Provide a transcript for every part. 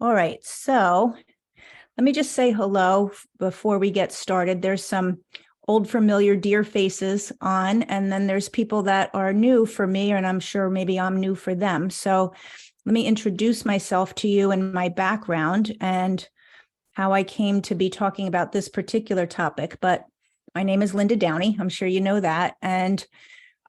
All right, so let me just say hello before we get started. There's some old familiar dear faces on, and then there's people that are new for me, and I'm sure maybe I'm new for them. So let me introduce myself to you and my background and how I came to be talking about this particular topic. But my name is Linda Downey. I'm sure you know that. And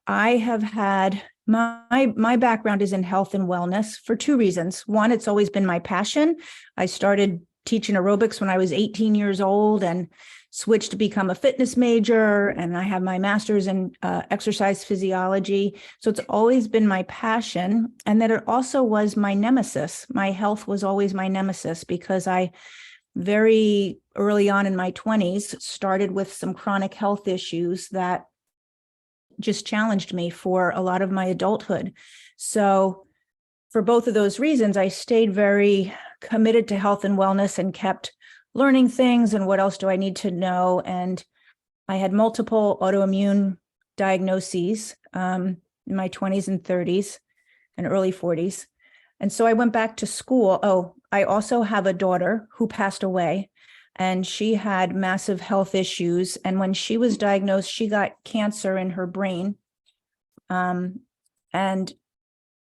I have had my background is in health and wellness for two reasons. One, it's always been my passion. I started teaching aerobics when I was 18 years old and switched to become a fitness major. And I have my master's in exercise physiology. So it's always been my passion. And that it also was my nemesis. My health was always my nemesis because I very early on in my 20s started with some chronic health issues that just challenged me for a lot of my adulthood. So for both of those reasons, I stayed very committed to health and wellness and kept learning things and what else do I need to know. And I had multiple autoimmune diagnoses in my 20s and 30s and early 40s. And so I went back to school. Oh, I also have a daughter who passed away. And she had massive health issues. And when she was diagnosed, she got cancer in her brain. And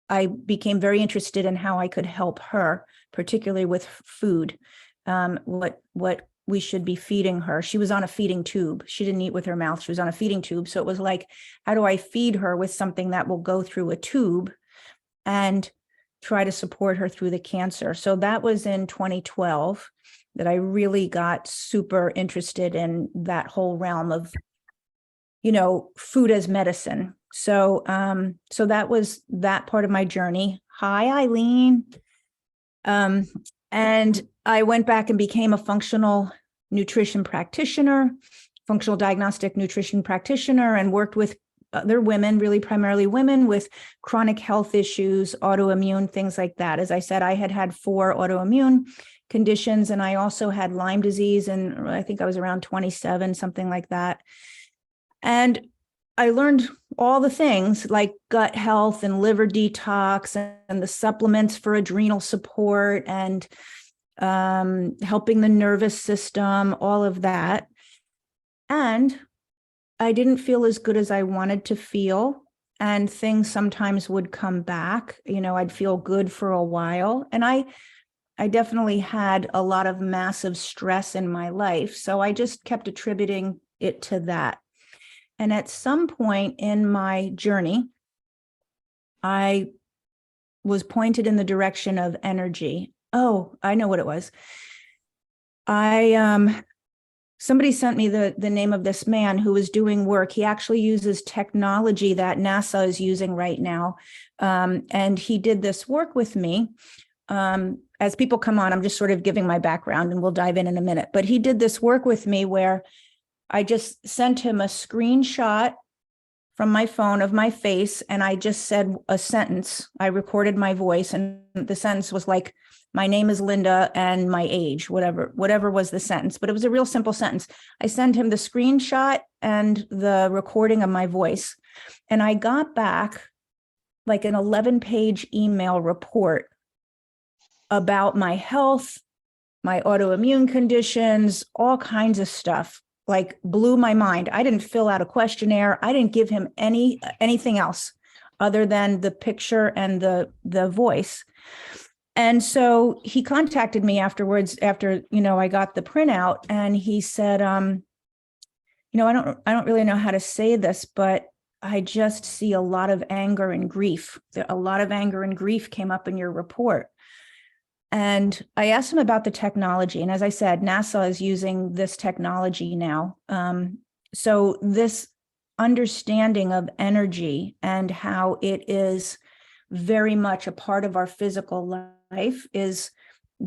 I became very interested in how I could help her, particularly with food, what we should be feeding her. She was on a feeding tube. She didn't eat with her mouth. She was on a feeding tube. So it was like, how do I feed her with something that will go through a tube and try to support her through the cancer? So that was in 2012. That I really got super interested in that whole realm of, food as medicine. So, so that was that part of my journey. Hi, Eileen. And I went back and became a functional nutrition practitioner, functional diagnostic nutrition practitioner, and worked with other women, really primarily women with chronic health issues, autoimmune, things like that. As I said, I had 4 autoimmune conditions, and I also had Lyme disease, and I think I was around 27, something like that. And I learned all the things like gut health and liver detox and the supplements for adrenal support and helping the nervous system, all of that. And I didn't feel as good as I wanted to feel. And things sometimes would come back. I'd feel good for a while. And I definitely had a lot of massive stress in my life. So I just kept attributing it to that. And at some point in my journey, I was pointed in the direction of energy. Oh, I know what it was. Somebody sent me the name of this man who was doing work. He actually uses technology that NASA is using right now. And he did this work with me. As people come on, I'm just sort of giving my background and we'll dive in a minute. But he did this work with me where I just sent him a screenshot from my phone of my face. And I just said a sentence. I recorded my voice and the sentence was like, my name is Linda and my age, whatever was the sentence, but it was a real simple sentence. I sent him the screenshot and the recording of my voice. And I got back like an 11-page email report about my health, my autoimmune conditions, all kinds of stuff, like blew my mind. I didn't fill out a questionnaire. I didn't give him anything else other than the picture and the voice. And so he contacted me afterwards after, I got the printout, and he said, I don't really know how to say this, but I just see a lot of anger and grief. A lot of anger and grief came up in your report. And I asked him about the technology. And as I said, NASA is using this technology now. So this understanding of energy and how it is very much a part of our physical life is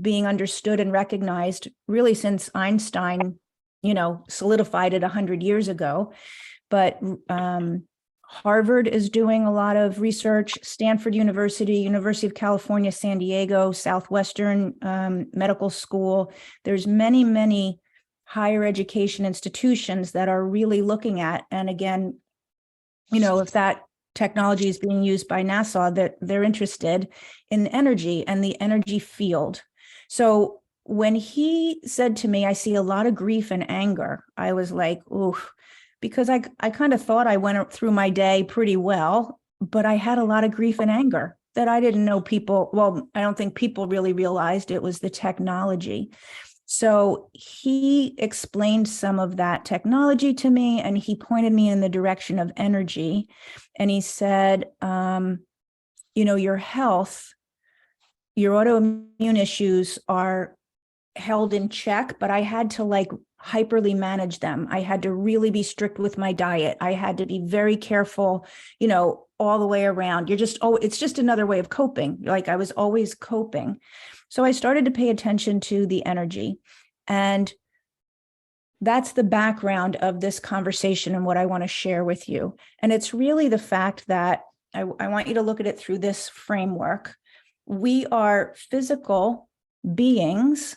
being understood and recognized really since Einstein, solidified it 100 years ago. But Harvard is doing a lot of research, Stanford University, University of California, San Diego, Southwestern Medical School. There's many, many higher education institutions that are really looking at, and again, if that technology is being used by NASA, that they're interested in energy and the energy field. So when he said to me, I see a lot of grief and anger, I was like, ooh, because I kind of thought I went through my day pretty well, but I had a lot of grief and anger that I didn't know people, well, I don't think people really realized it was the technology. So he explained some of that technology to me, and he pointed me in the direction of energy. And he said, your health, your autoimmune issues are held in check, but I had to like hyperly manage them. I had to really be strict with my diet. I had to be very careful, all the way around. It's just another way of coping. Like I was always coping. So I started to pay attention to the energy. And that's the background of this conversation and what I want to share with you. And it's really the fact that I want you to look at it through this framework. We are physical beings,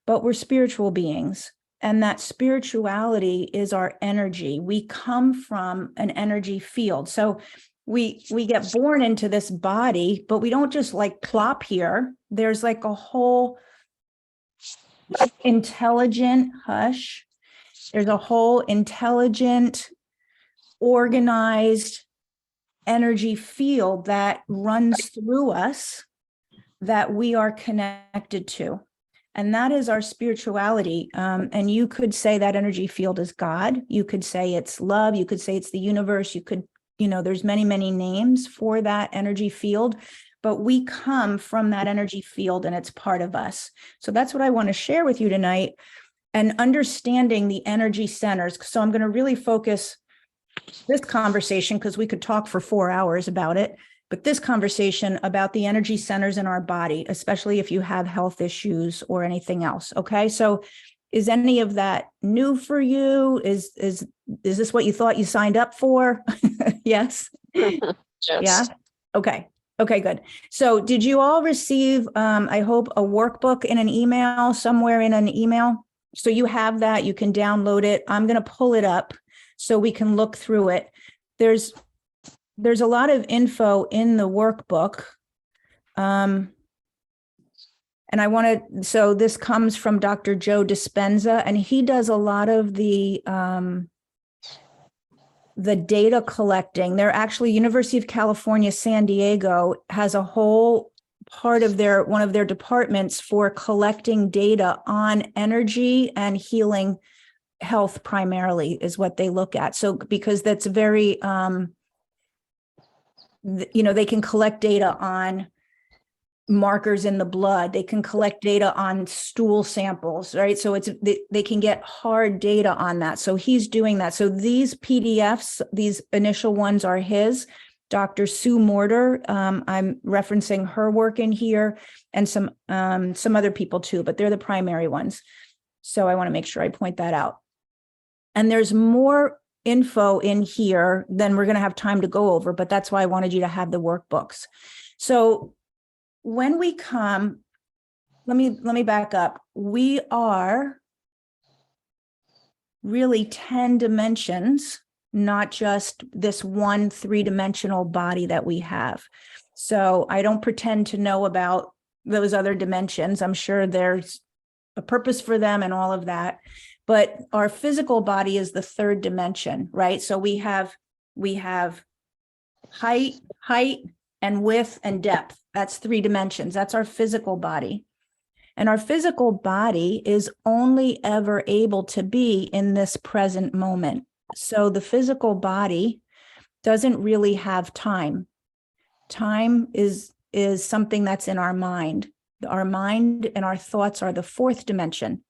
but we're spiritual beings. And that spirituality is our energy. We come from an energy field. So we get born into this body, but we don't just like plop here. There's like a whole intelligent There's a whole intelligent, organized energy field that runs through us that we are connected to. And that is our spirituality. And you could say that energy field is God. You could say it's love. You could say it's the universe. You could, there's many, many names for that energy field, but we come from that energy field and it's part of us. So that's what I want to share with you tonight, and understanding the energy centers. So I'm going to really focus this conversation, because we could talk for 4 hours about it, but this conversation about the energy centers in our body, especially if you have health issues or anything else. Okay. So is any of that new for you? Is this what you thought you signed up for? Yes. Yes. Yeah. Okay. Okay, good. So did you all receive, I hope, a workbook in an email, somewhere in an email? So you have that, you can download it. I'm going to pull it up so we can look through it. There's a lot of info in the workbook. And so this comes from Dr. Joe Dispenza, and he does a lot of the data collecting. They're actually, University of California, San Diego has a whole part of one of their departments for collecting data on energy and healing health primarily is what they look at. So because that's very, they can collect data on markers in the blood. They can collect data on stool samples, right? So they can get hard data on that. So he's doing that. So these PDFs, these initial ones are his. Dr. Sue Morter, I'm referencing her work in here, and some other people too, but they're the primary ones. So I want to make sure I point that out. And there's more info in here than we're going to have time to go over, but that's why I wanted you to have the workbooks. So when we come, let me back up. We are really 10 dimensions, not just this one 3-dimensional body that we have. So I don't pretend to know about those other dimensions. I'm sure there's a purpose for them and all of that. But our physical body is the 3rd dimension, right? So we have height, and width and depth. That's 3 dimensions. That's our physical body. And our physical body is only ever able to be in this present moment. So the physical body doesn't really have time. Time is something that's in our mind. Our mind and our thoughts are the 4th dimension.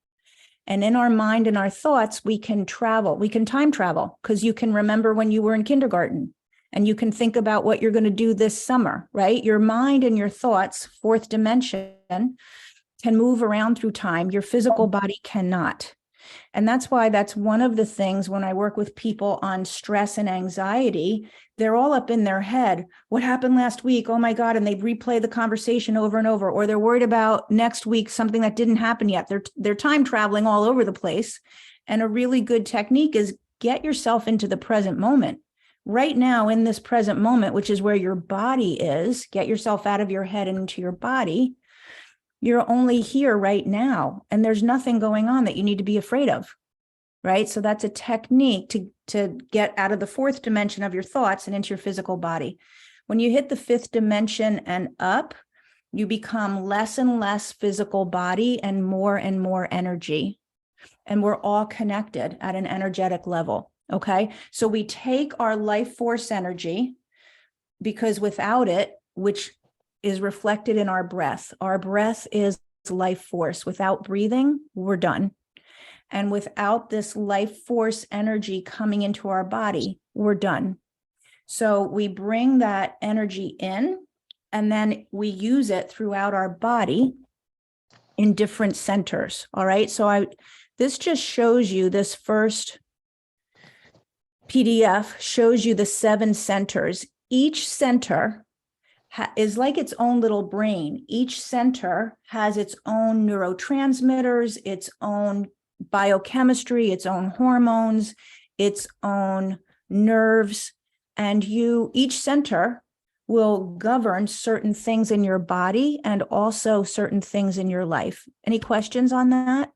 And in our mind and our thoughts, we can travel. We can time travel, because you can remember when you were in kindergarten, and you can think about what you're going to do this summer, right? Your mind and your thoughts, 4th dimension, can move around through time. Your physical body cannot. And that's why that's one of the things when I work with people on stress and anxiety, they're all up in their head. What happened last week? Oh my God. And they replay the conversation over and over, or they're worried about next week, something that didn't happen yet. They're time traveling all over the place. And a really good technique is get yourself into the present moment. Right now in this present moment, which is where your body is, get yourself out of your head and into your body. You're only here right now, and there's nothing going on that you need to be afraid of, right? So that's a technique to get out of the fourth dimension of your thoughts and into your physical body. When you hit the fifth dimension and up, you become less and less physical body and more energy. And we're all connected at an energetic level, okay? So we take our life force energy, because without it, which is reflected in our breath is life force. Without breathing, we're done. And without this life force energy coming into our body, we're done. So we bring that energy in, and then we use it throughout our body in different centers. All right. So this just shows you, this first PDF shows you the 7 centers. Each center is like its own little brain. Each center has its own neurotransmitters, its own biochemistry, its own hormones, its own nerves, and each center will govern certain things in your body and also certain things in your life. Any questions on that?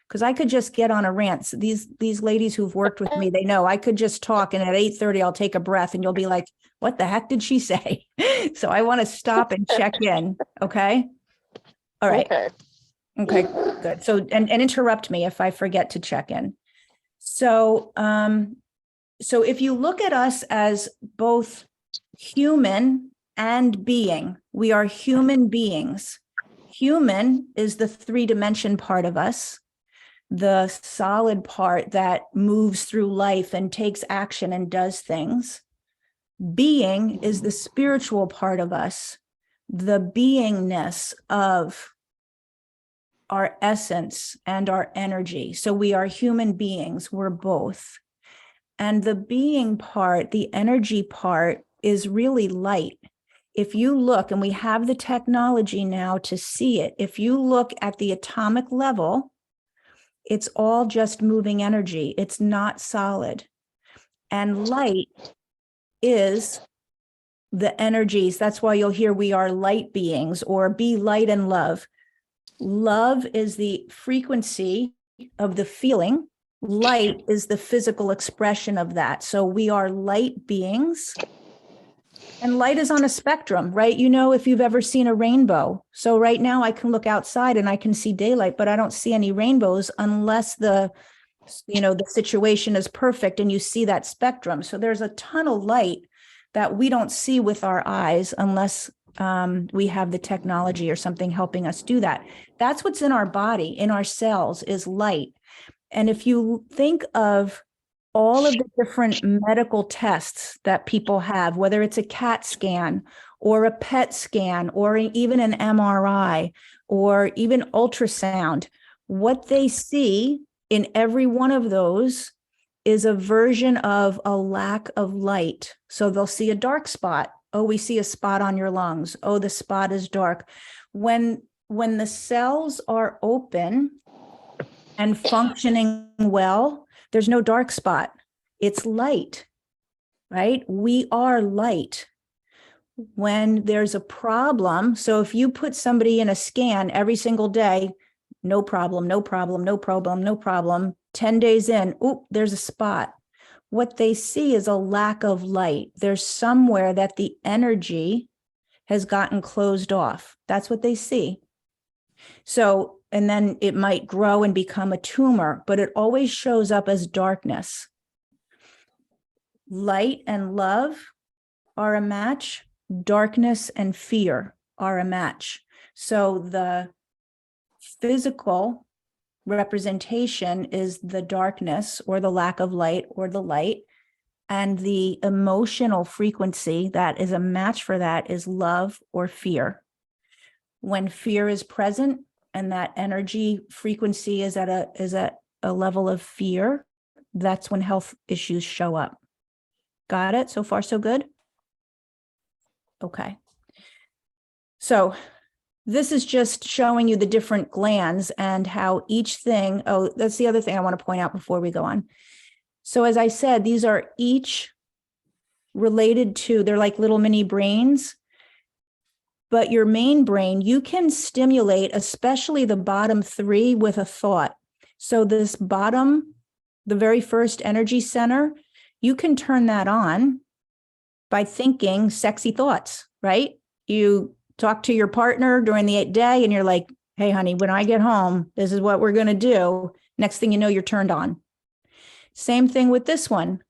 Because I could just get on a rant. These ladies who've worked with me, they know I could just talk, and at 8:30 I'll take a breath and you'll be like, what the heck did she say? So I want to stop and check in. Okay. All right. Okay, good. So, and interrupt me if I forget to check in. So, so if you look at us as both human and being, we are human beings. Human is the 3-dimension part of us, the solid part that moves through life and takes action and does things. Being is the spiritual part of us, the beingness of our essence and our energy. So we are human beings, we're both. And the being part, the energy part, is really light. If you look, and we have the technology now to see it, if you look at the atomic level, it's all just moving energy. It's not solid. And light is the energies. That's why you'll hear we are light beings, or be light and love. Love is the frequency of the feeling. Light is the physical expression of that. So we are light beings. And light is on a spectrum, right? You know, if you've ever seen a rainbow. So right now I can look outside and I can see daylight, but I don't see any rainbows unless the situation is perfect and you see that spectrum. So there's a ton of light that we don't see with our eyes unless we have the technology or something helping us do that. That's what's in our body, in our cells, is light. And if you think of all of the different medical tests that people have, whether it's a CAT scan or a PET scan or even an MRI or even ultrasound, what they see in every one of those is a version of a lack of light. So they'll see a dark spot. Oh, we see a spot on your lungs. Oh, the spot is dark. When the cells are open and functioning well, there's no dark spot. It's light, right? We are light. When there's a problem, so if you put somebody in a scan every single day, no problem, no problem, no problem, no problem, 10 days in, oop, there's a spot. What they see is a lack of light. There's somewhere that the energy has gotten closed off. That's what they see. So, and then it might grow and become a tumor, but it always shows up as darkness. Light and love are a match. Darkness and fear are a match. So the physical representation is the darkness or the lack of light or the light. And the emotional frequency that is a match for that is love or fear. When fear is present and that energy frequency is at a level of fear, that's when health issues show up. Got it? So far, so good? Okay. So this is just showing you the different glands and how each thing, oh, that's the other thing I want to point out before we go on. So as I said, these are each related to, they're like little mini brains. But your main brain, you can stimulate, especially the bottom three, with a thought. So this bottom, the very first energy center, you can turn that on by thinking sexy thoughts, right? You talk to your partner during the day and you're like, hey, honey, when I get home, this is what we're going to do. Next thing you know, you're turned on. Same thing with this one.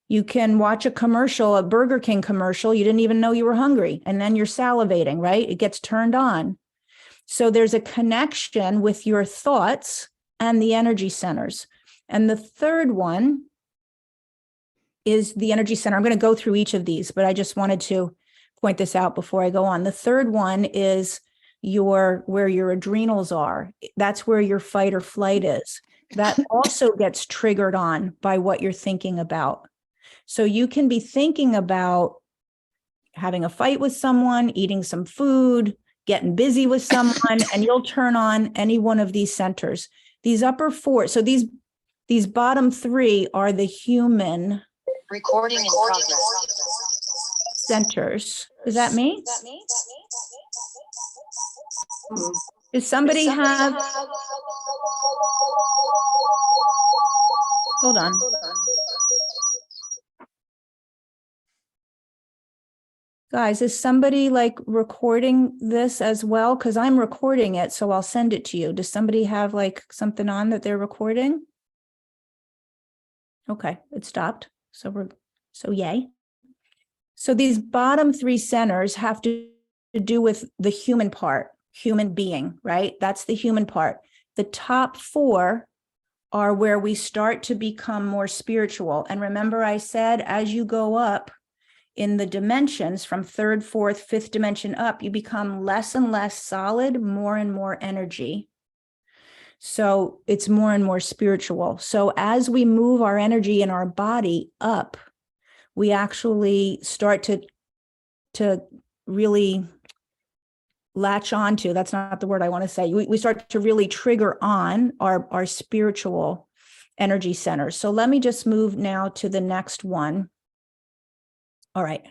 You can watch a commercial, a Burger King commercial. You didn't even know you were hungry. And then you're salivating, right? It gets turned on. So there's a connection with your thoughts and the energy centers. And the third one is the energy center. I'm going to go through each of these, but I just wanted to point this out before I go on. The third one is where your adrenals are. That's where your fight or flight is. That also gets triggered on by what you're thinking about. So you can be thinking about having a fight with someone, eating some food, getting busy with someone, and you'll turn on any one of these centers. These upper four, so these bottom three are the human Recording in progress. centers. Is that me? Hmm. Does somebody have, hold on. Guys, is somebody like recording this as well? Because I'm recording it, so I'll send it to you. Does somebody have like something on that they're recording? Okay, it stopped. So yay. So these bottom three centers have to do with the human part, human being, right? That's the human part. The top four are where we start to become more spiritual. And remember, I said, as you go up in the dimensions from third, fourth, fifth dimension up, you become less and less solid, more and more energy. So it's more and more spiritual. So as we move our energy in our body up, we actually start to really latch onto, that's not the word I want to say. We start to really trigger on our spiritual energy centers. So let me just move now to the next one. All right.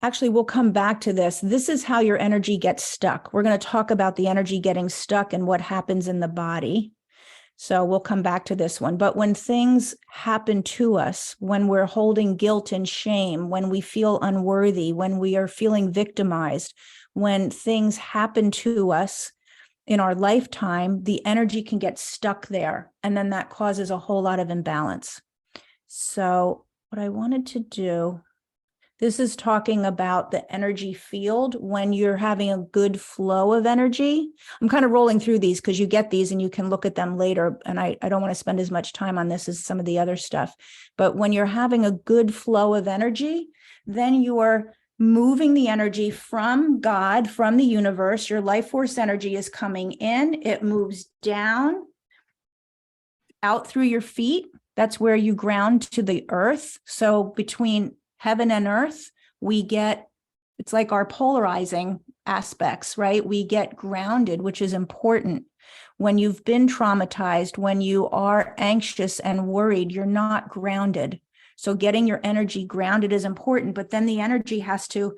Actually, we'll come back to this. This is how your energy gets stuck. We're going to talk about the energy getting stuck and what happens in the body. So we'll come back to this one. But when things happen to us, when we're holding guilt and shame, when we feel unworthy, when we are feeling victimized, when things happen to us in our lifetime, the energy can get stuck there. And then that causes a whole lot of imbalance. So what I wanted to do, this is talking about the energy field when you're having a good flow of energy. I'm kind of rolling through these because you get these and you can look at them later. And I don't want to spend as much time on this as some of the other stuff. But when you're having a good flow of energy, then you're moving the energy from God, from the universe. Your life force energy is coming in. It moves down, out through your feet. That's where you ground to the earth. So between heaven and earth, we get, it's like our polarizing aspects, right? We get grounded, which is important. When you've been traumatized, when you are anxious and worried, you're not grounded. So getting your energy grounded is important, but then the energy has to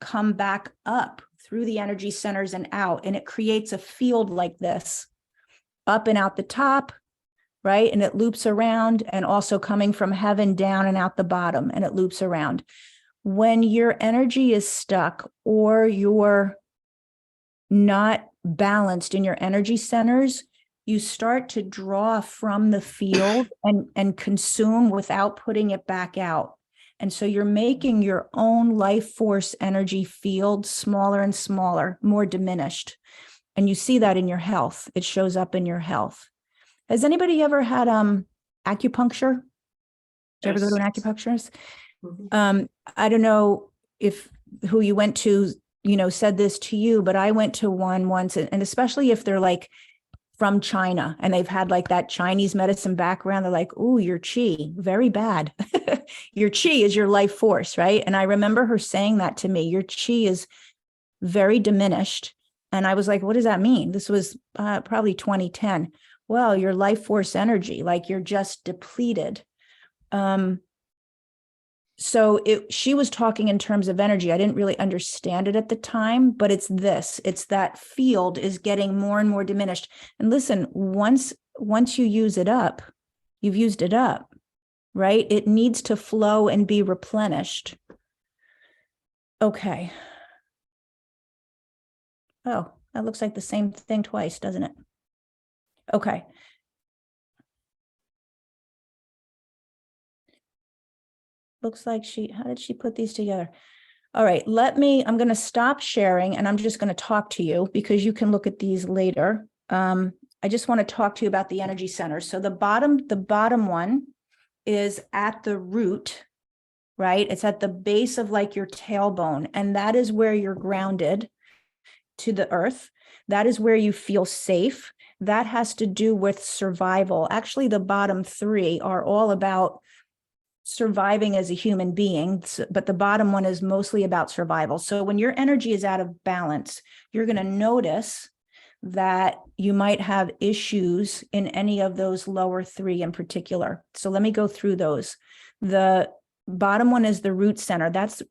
come back up through the energy centers and out, and it creates a field like this, up and out the top, right? And it loops around, and also coming from heaven down and out the bottom, and it loops around. When your energy is stuck or you're not balanced in your energy centers, you start to draw from the field and consume without putting it back out. And so you're making your own life force energy field smaller and smaller, more diminished. And you see that in your health. It shows up in your health. Has anybody ever had acupuncture? Did you ever go to an acupuncturist? Mm-hmm. I don't know if who you went to, said this to you, but I went to one once, and especially if they're like from China and they've had like that Chinese medicine background, they're like, "Ooh, your chi, very bad." Your chi is your life force, right? And I remember her saying that to me, your chi is very diminished. And I was like, what does that mean? This was probably 2010. Well, your life force energy, like you're just depleted. So she was talking in terms of energy. I didn't really understand it at the time, but it's that field is getting more and more diminished. And listen, once you use it up, you've used it up, right? It needs to flow and be replenished. Okay. Oh, that looks like the same thing twice, doesn't it? Okay. Looks like how did she put these together? All right, I'm going to stop sharing and I'm just going to talk to you because you can look at these later. I just want to talk to you about the energy centers. So the bottom one is at the root, right? It's at the base of like your tailbone, and that is where you're grounded to the earth. That is where you feel safe. That has to do with survival. Actually, the bottom three are all about surviving as a human being, but the bottom one is mostly about survival. So when your energy is out of balance, you're going to notice that you might have issues in any of those lower three in particular. So let me go through those. The bottom one is the root center. That's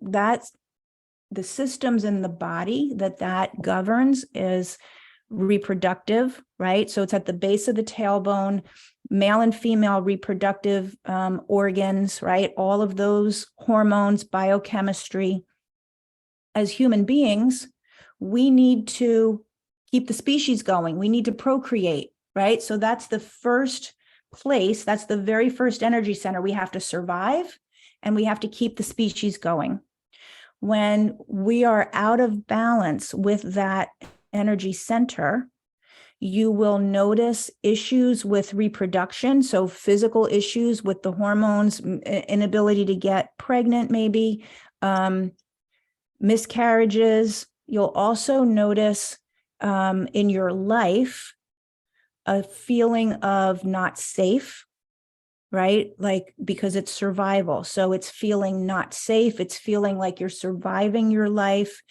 the systems in the body that governs is reproductive, right? So it's at the base of the tailbone, male and female reproductive organs, right? All of those hormones, biochemistry. As human beings, we need to keep the species going. We need to procreate, right? So that's the first place. That's the very first energy center. We have to survive and we have to keep the species going. When we are out of balance with that energy center, you will notice issues with reproduction. So physical issues with the hormones, inability to get pregnant, maybe miscarriages. You'll also notice in your life a feeling of not safe, right? Like, because it's survival. So it's feeling not safe. It's feeling like you're surviving your life.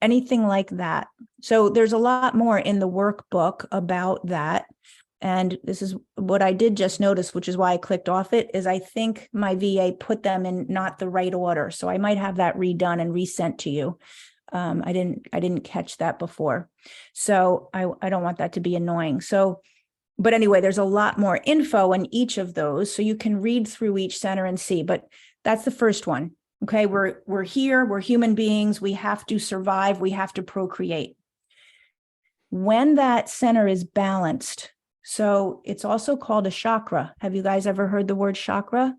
Anything like that. So there's a lot more in the workbook about that. And this is what I did just notice, which is why I clicked off it, is I think my VA put them in not the right order. So I might have that redone and resent to you. I didn't catch that before. So I don't want that to be annoying. So, but anyway, there's a lot more info in each of those. So you can read through each center and see, but that's the first one. Okay, we're here, we're human beings, we have to survive, we have to procreate. When that center is balanced, so it's also called a chakra. Have you guys ever heard the word chakra?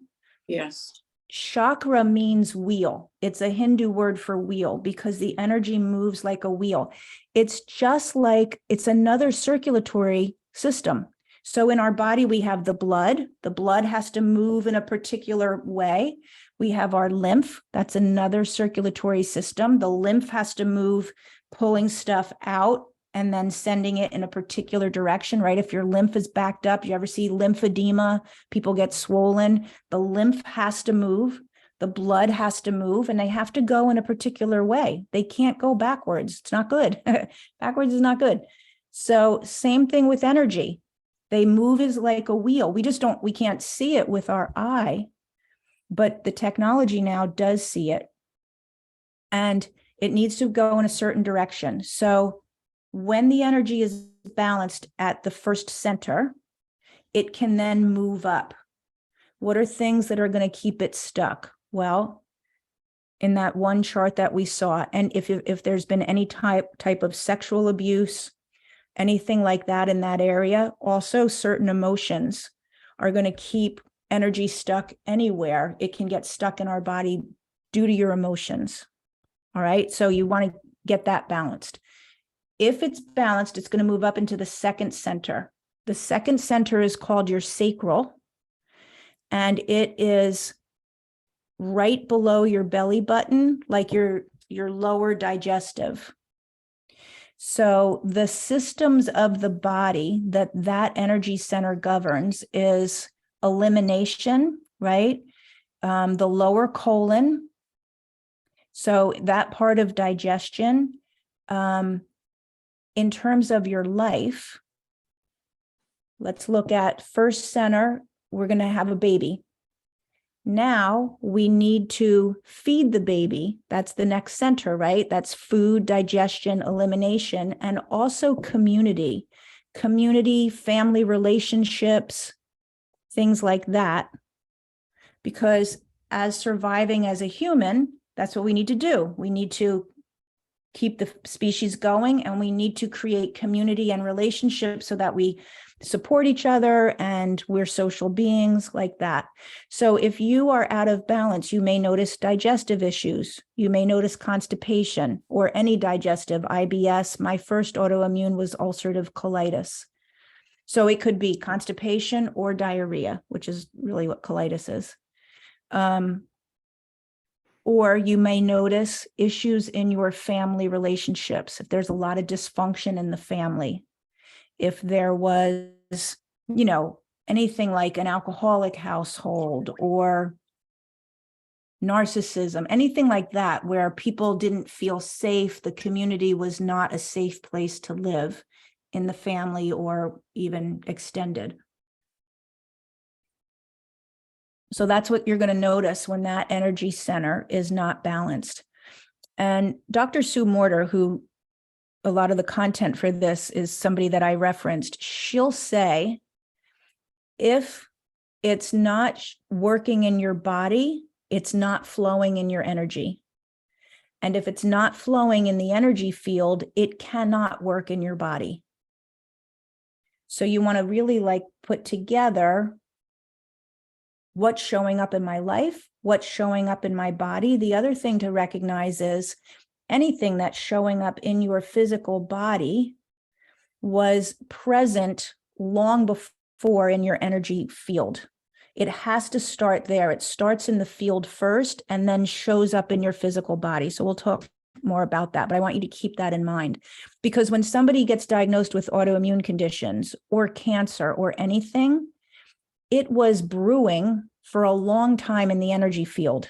Yes. Chakra means wheel. It's a Hindu word for wheel because the energy moves like a wheel. It's just like, it's another circulatory system. So in our body, we have the blood. The blood has to move in a particular way. We have our lymph. That's another circulatory system. The lymph has to move, pulling stuff out and then sending it in a particular direction, right? If your lymph is backed up, you ever see lymphedema? People get swollen. The lymph has to move. The blood has to move, and they have to go in a particular way. They can't go backwards. It's not good. Backwards is not good. So same thing with energy. They move as like a wheel. We can't see it with our eye, but the technology now does see it. And it needs to go in a certain direction. So when the energy is balanced at the first center, it can then move up. What are things that are going to keep it stuck? Well, in that one chart that we saw, and if there's been any type of sexual abuse, anything like that in that area, also certain emotions are going to keep energy stuck anywhere. It can get stuck in our body due to your emotions. All right. So you want to get that balanced. If it's balanced, it's going to move up into the second center. The second center is called your sacral, and it is right below your belly button, like your lower digestive. So the systems of the body that energy center governs is elimination, right? The lower colon. So that part of digestion. In terms of your life, let's look at first center. We're going to have a baby. Now we need to feed the baby. That's the next center, right? That's food, digestion, elimination, and also community, family relationships, things like that. Because as surviving as a human, that's what we need to do. We need to keep the species going, and we need to create community and relationships so that we support each other and we're social beings like that. So if you are out of balance, you may notice digestive issues. You may notice constipation or any digestive, IBS. My first autoimmune was ulcerative colitis. So it could be constipation or diarrhea, which is really what colitis is. Or you may notice issues in your family relationships. If there's a lot of dysfunction in the family, if there was, anything like an alcoholic household or narcissism, anything like that, where people didn't feel safe, the community was not a safe place to live in the family or even extended. So that's what you're going to notice when that energy center is not balanced. And Dr. Sue Morter, who a lot of the content for this is somebody that I referenced, she'll say, if it's not working in your body, it's not flowing in your energy. And if it's not flowing in the energy field, it cannot work in your body. So you want to really put together what's showing up in my life, what's showing up in my body. The other thing to recognize is anything that's showing up in your physical body was present long before in your energy field. It has to start there. It starts in the field first and then shows up in your physical body. So we'll talk more about that, but I want you to keep that in mind, because when somebody gets diagnosed with autoimmune conditions or cancer or anything, it was brewing for a long time in the energy field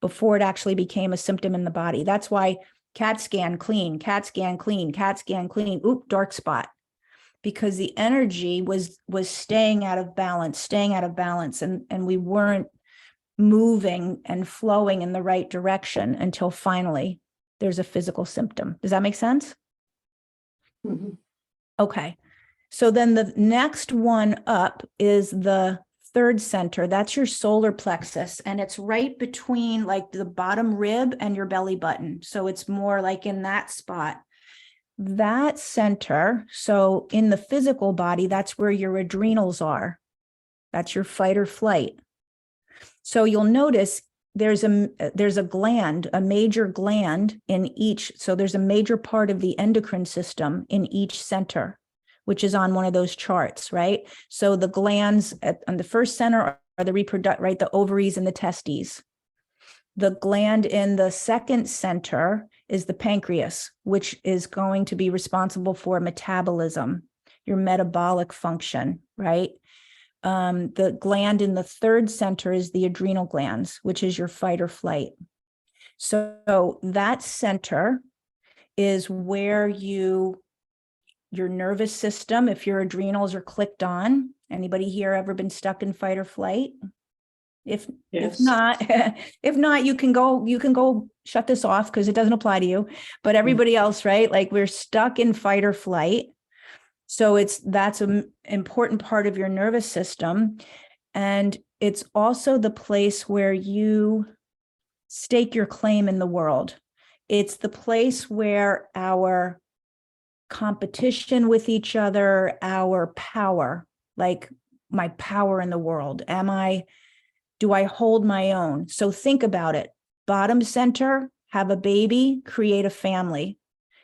before it actually became a symptom in the body. That's why CAT scan clean, CAT scan clean, CAT scan clean, oop, dark spot, because the energy was staying out of balance, and we weren't moving and flowing in the right direction until finally there's a physical symptom. Does that make sense? Mm-hmm. Okay. So then the next one up is the third center. That's your solar plexus. And it's right between the bottom rib and your belly button. So it's more in that spot. That center, so in the physical body, that's where your adrenals are. That's your fight or flight. So you'll notice there's a gland, a major gland in each. So there's a major part of the endocrine system in each center, which is on one of those charts, right? So the glands on the first center are the the ovaries and the testes. The gland in the second center is the pancreas, which is going to be responsible for metabolism, your metabolic function, right? The gland in the third center is the adrenal glands, which is your fight or flight. So that center is where your nervous system, if your adrenals are clicked on. Anybody here ever been stuck in fight or flight? If not, you can go shut this off because it doesn't apply to you. But everybody else, right? We're stuck in fight or flight. So that's an important part of your nervous system. And it's also the place where you stake your claim in the world. It's the place where our competition with each other, our power, my power in the world. Do I hold my own? So think about it. Bottom center, have a baby, create a family.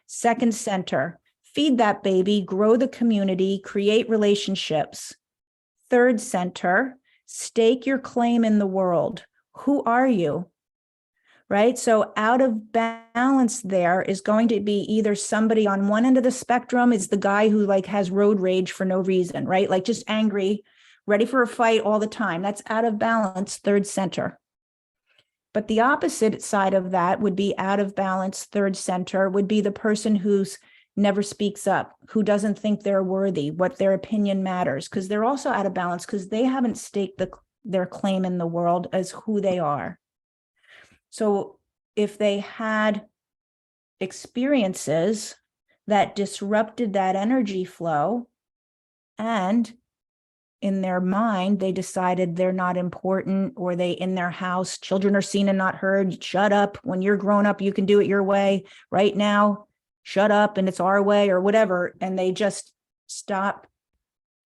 Second center, feed that baby, grow the community, create relationships. Third center, stake your claim in the world. Who are you? Right? So out of balance there is going to be either somebody on one end of the spectrum is the guy who has road rage for no reason, right? Just angry, ready for a fight all the time. That's out of balance, third center. But the opposite side of that would be out of balance, third center, would be the person who's never speaks up, who doesn't think they're worthy, what their opinion matters, because they're also out of balance because they haven't staked their claim in the world as who they are. So if they had experiences that disrupted that energy flow, and in their mind, they decided they're not important, or they, in their house, children are seen and not heard. Shut up. When you're grown up, you can do it your way. Right now, shut up and it's our way, or whatever. And they just stop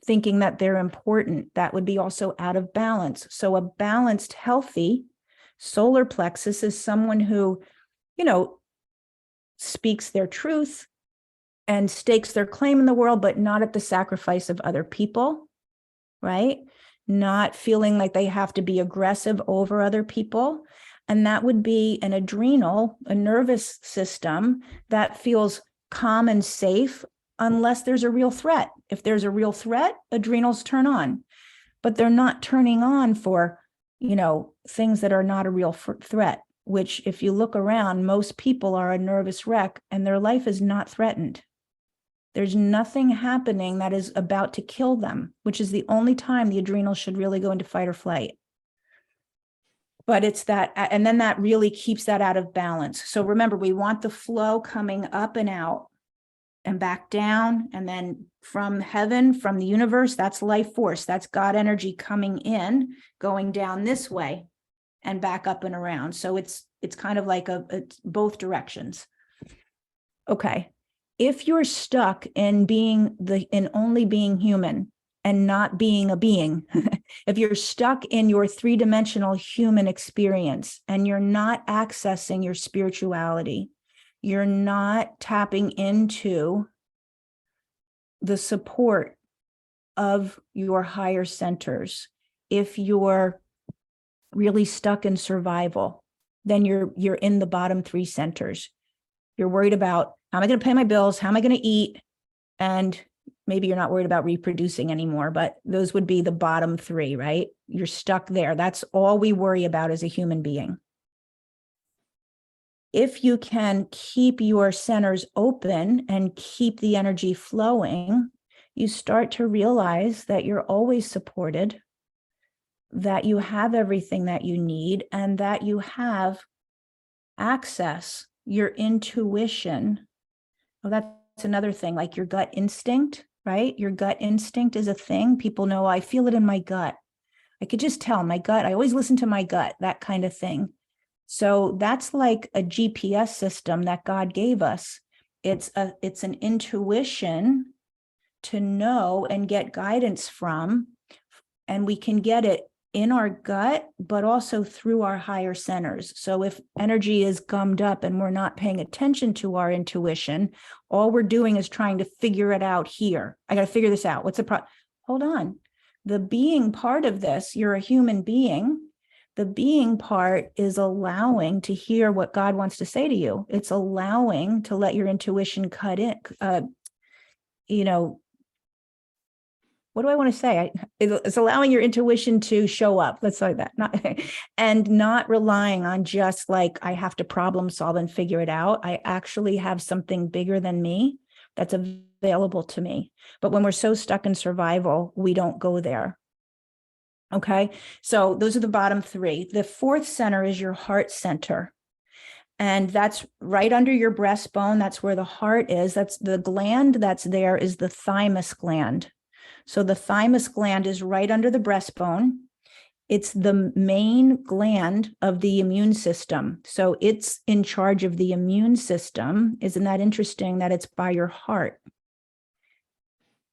thinking that they're important. That would be also out of balance. So a balanced, healthy solar plexus is someone who, speaks their truth and stakes their claim in the world, but not at the sacrifice of other people, right? Not feeling like they have to be aggressive over other people. And that would be an adrenal, a nervous system that feels calm and safe unless there's a real threat. If there's a real threat, adrenals turn on, but they're not turning on for, things that are not a real threat, which if you look around, most people are a nervous wreck and their life is not threatened. There's nothing happening that is about to kill them, which is the only time the adrenals should really go into fight or flight. But it's that, and then that really keeps that out of balance. So remember, we want the flow coming up and out and back down. And then from heaven, from the universe, that's life force. That's God energy coming in, going down this way and back up and around. So it's kind of like it's both directions. Okay. If you're stuck in only being human and not being a being, if you're stuck in your three-dimensional human experience and you're not accessing your spirituality, you're not tapping into the support of your higher centers, if you're really stuck in survival, then you're in the bottom three centers. You're worried about, how am I going to pay my bills? How am I going to eat? And maybe you're not worried about reproducing anymore, but those would be the bottom three, right? You're stuck there. That's all we worry about as a human being. If you can keep your centers open and keep the energy flowing, you start to realize that you're always supported, that you have everything that you need, and that you have access, your intuition. Well, that's another thing, like your gut instinct, right? Your gut instinct is a thing. People know, I feel it in my gut. I could just tell my gut. I always listen to my gut, that kind of thing. So that's like a GPS system that God gave us. It's an intuition to know and get guidance from, and we can get it in our gut, but also through our higher centers. So if energy is gummed up and we're not paying attention to our intuition, all we're doing is trying to figure it out here. I got to figure this out. What's the problem? Hold on. The being part of this, you're a human being. The being part is allowing to hear what God wants to say to you. It's allowing to let your intuition cut in, what do I want to say? It's allowing your intuition to show up. Let's say that, and not relying on just like, I have to problem solve and figure it out. I actually have something bigger than me that's available to me. But when we're so stuck in survival, we don't go there. Okay. So those are the bottom three. The fourth center is your heart center. And that's right under your breastbone. That's where the heart is. That's the gland that's there is the thymus gland. So the thymus gland is right under the breastbone. It's the main gland of the immune system. So it's in charge of the immune system. Isn't that interesting that it's by your heart?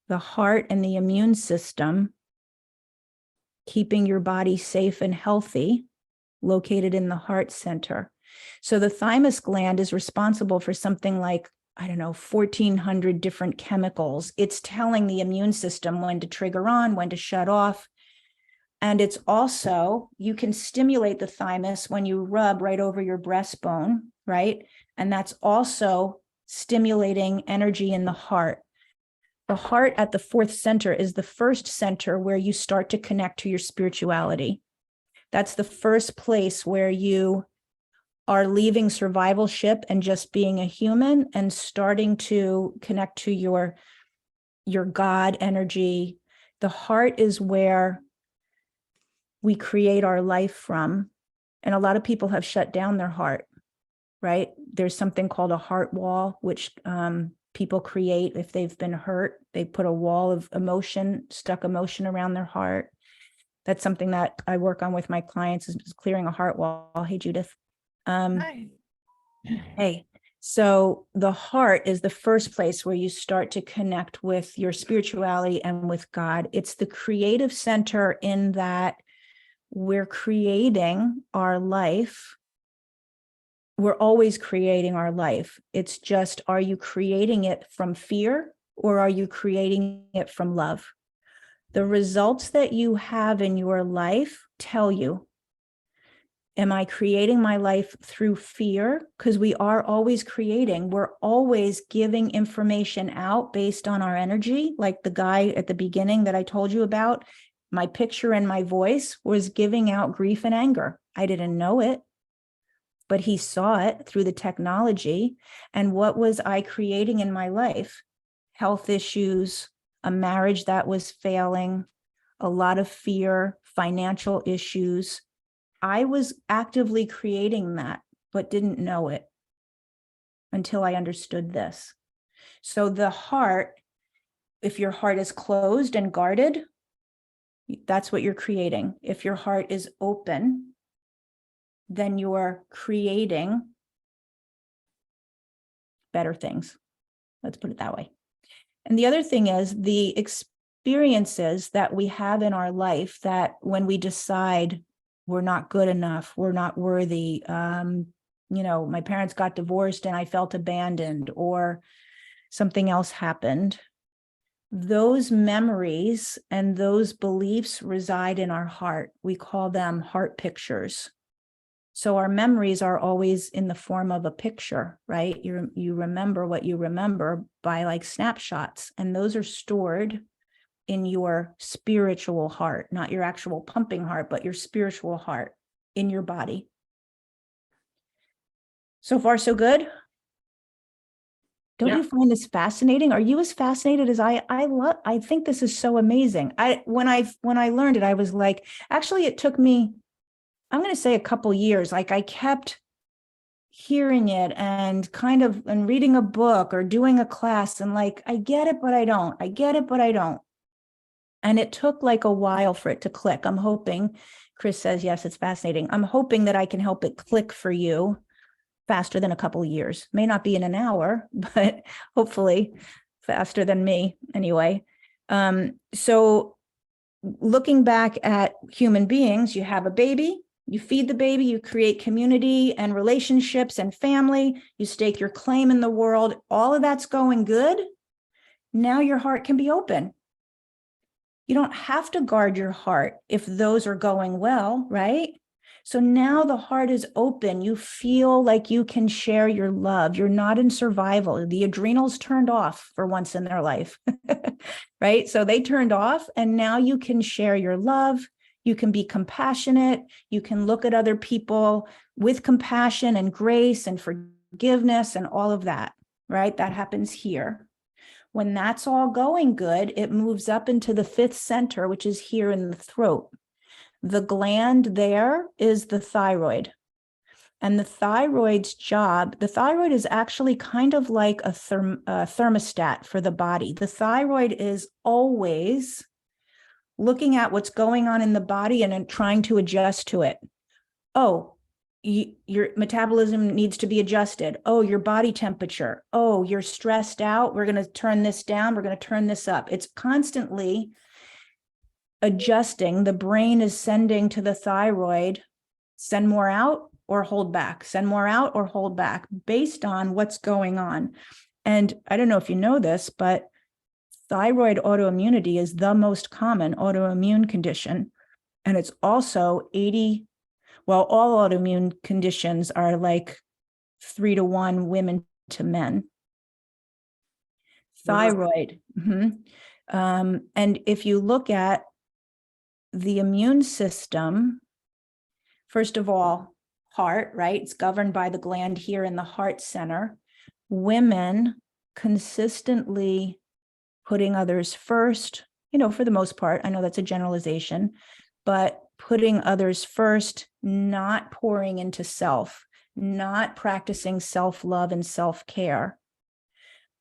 The heart and the immune system, keeping your body safe and healthy, located in the heart center. So the thymus gland is responsible for something like, 1,400 different chemicals. It's telling the immune system when to trigger on, when to shut off. And it's also, you can stimulate the thymus when you rub right over your breastbone, right? And that's also stimulating energy in the heart. The heart at the fourth center is the first center where you start to connect to your spirituality. That's the first place where you are leaving survivalship and just being a human and starting to connect to your God energy. The heart is where we create our life from. And a lot of people have shut down their heart, right? There's something called a heart wall, which people create if they've been hurt. They put a wall of emotion, stuck emotion around their heart. That's something that I work on with my clients, is clearing a heart wall. Hey, Judith. Hi. Hey, so the heart is the first place where you start to connect with your spirituality and with God. It's the creative center in that we're creating our life. We're always creating our life. It's just, are you creating it from fear or are you creating it from love? The results that you have in your life tell you, am I creating my life through fear? Because we are always creating. We're always giving information out based on our energy. Like the guy at the beginning that I told you about, my picture and my voice was giving out grief and anger. I didn't know it, but he saw it through the technology. And what was I creating in my life? Health issues, a marriage that was failing, a lot of fear, financial issues. I was actively creating that, but didn't know it until I understood this. So the heart, if your heart is closed and guarded, that's what you're creating. If your heart is open, then you're creating better things. Let's put it that way. And the other thing is the experiences that we have in our life, that when we decide we're not good enough, we're not worthy, my parents got divorced and I felt abandoned, or something else happened. Those memories and those beliefs reside in our heart. We call them heart pictures. So our memories are always in the form of a picture, right? You remember what you remember by like snapshots, and those are stored in your spiritual heart, not your actual pumping heart, but your spiritual heart in your body. So far, so good. Don't you find this fascinating? Are you as fascinated as I think this is so amazing. When I learned it, I was like, actually, it took me, I'm going to say a couple years. Like I kept hearing it and reading a book or doing a class and like, I get it, but I don't. I get it, but I don't. And it took like a while for it to click. I'm hoping, Chris says, yes, it's fascinating. I'm hoping that I can help it click for you faster than a couple of years. May not be in an hour, but hopefully faster than me anyway. So looking back at human beings, you have a baby, you feed the baby, you create community and relationships and family, you stake your claim in the world. All of that's going good. Now your heart can be open. You don't have to guard your heart if those are going well, right? So now the heart is open. You feel like you can share your love. You're not in survival. The adrenals turned off for once in their life, right? So they turned off, and now you can share your love. You can be compassionate. You can look at other people with compassion and grace and forgiveness and all of that, right? That happens here. When that's all going good, it moves up into the fifth center, which is here in the throat. The gland there is the thyroid. And the thyroid's job, the thyroid is actually kind of like a thermostat for the body. The thyroid is always looking at what's going on in the body and trying to adjust to it. Oh, your metabolism needs to be adjusted. Oh, your body temperature. Oh, you're stressed out. We're going to turn this down. We're going to turn this up. It's constantly adjusting. The brain is sending to the thyroid, send more out or hold back, send more out or hold back based on what's going on. And I don't know if you know this, but thyroid autoimmunity is the most common autoimmune condition. And it's also all autoimmune conditions are like 3-to-1 women to men. Thyroid. And if you look at the immune system, first of all, heart, right? It's governed by the gland here in the heart center. Women consistently putting others first, for the most part. I know that's a generalization, but putting others first, not pouring into self, not practicing self-love and self-care.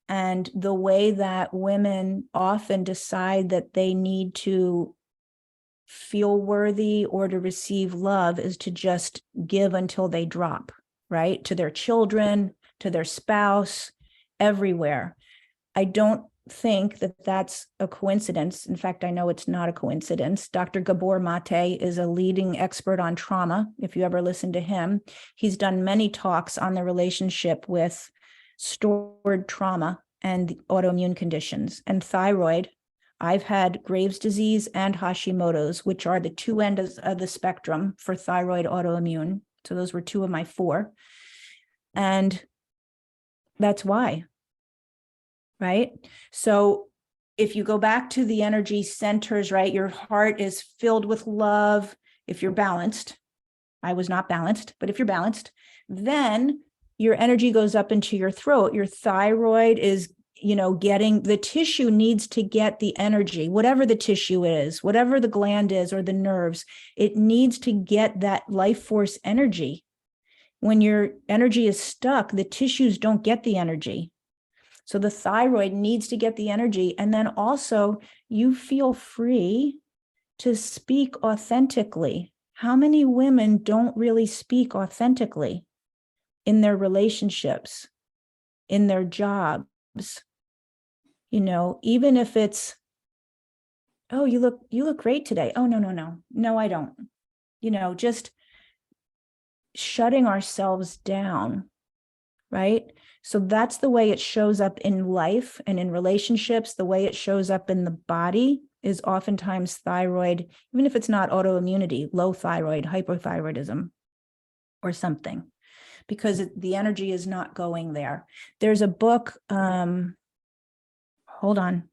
And the way that women often decide that they need to feel worthy or to receive love is to just give until they drop, right? To their children, to their spouse, everywhere. I don't think that that's a coincidence. In fact, I know it's not a coincidence. Dr. Gabor Mate is a leading expert on trauma. If you ever listen to him, he's done many talks on the relationship with stored trauma and autoimmune conditions and thyroid. I've had Graves' disease and Hashimoto's, which are the two ends of the spectrum for thyroid autoimmune. So those were two of my four. And that's why. Right? So if you go back to the energy centers, right, your heart is filled with love. If you're balanced, I was not balanced, but if you're balanced, then your energy goes up into your throat. Your thyroid is, getting, the tissue needs to get the energy, whatever the tissue is, whatever the gland is or the nerves, it needs to get that life force energy. When your energy is stuck, the tissues don't get the energy. So the thyroid needs to get the energy. And then also you feel free to speak authentically. How many women don't really speak authentically in their relationships, in their jobs? Even if it's, oh, you look great today. Oh, no, I don't. Just shutting ourselves down, right? So that's the way it shows up in life and in relationships. The way it shows up in the body is oftentimes thyroid, even if it's not autoimmunity, low thyroid, hypothyroidism or something, because the energy is not going there. There's a book, hold on,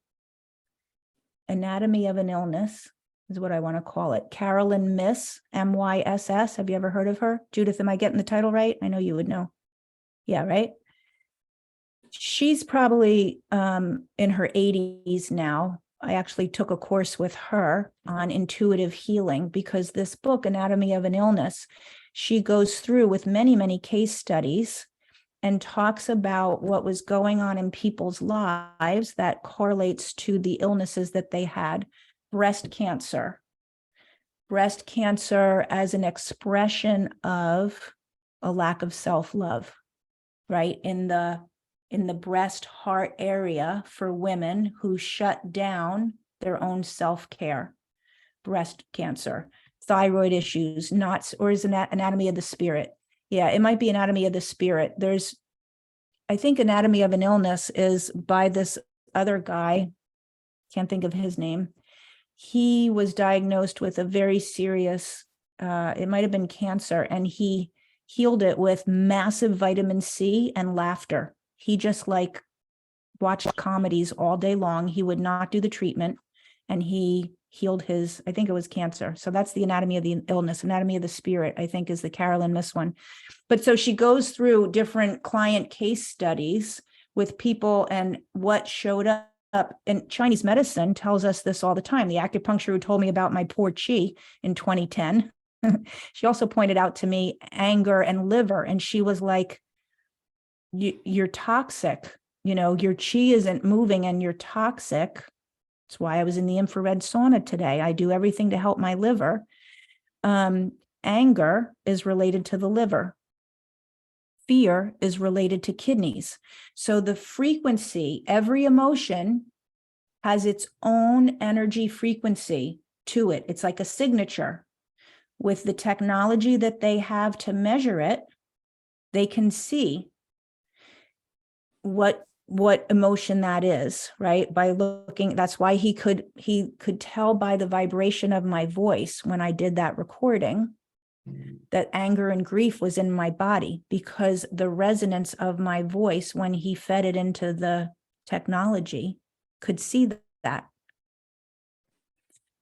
Anatomy of an Illness is what I want to call it. Carolyn Myss, M-Y-S-S. Have you ever heard of her? Judith, am I getting the title right? I know you would know. Yeah, right? She's probably in her 80s now. I actually took a course with her on intuitive healing because this book, Anatomy of an Illness, she goes through with many, many case studies and talks about what was going on in people's lives that correlates to the illnesses that they had. Breast cancer as an expression of a lack of self-love, right? In the breast heart area for women who shut down their own self-care. Breast cancer, thyroid issues, or is that anatomy of the spirit? Yeah, it might be anatomy of the spirit. I think Anatomy of an Illness is by this other guy, can't think of his name. He was diagnosed with a very serious, it might have been cancer, and he healed it with massive vitamin C and laughter. He just watched comedies all day long. He would not do the treatment, and he healed his, I think it was cancer. So that's the Anatomy of the Illness. Anatomy of the Spirit, I think, is the Carolyn Myss one. But so she goes through different client case studies with people and what showed up. And Chinese medicine tells us this all the time. The acupuncture who told me about my poor chi in 2010, she also pointed out to me anger and liver. And she was like, you're toxic. Your chi isn't moving and you're toxic. That's why I was in the infrared sauna today. I do everything to help my liver. Anger is related to the liver. Fear is related to kidneys. So the frequency, every emotion has its own energy frequency to it. It's like a signature. With the technology that they have to measure it, they can see what emotion that is, right? By looking, that's why he could tell by the vibration of my voice when I did that recording that anger and grief was in my body, because the resonance of my voice when he fed it into the technology could see that.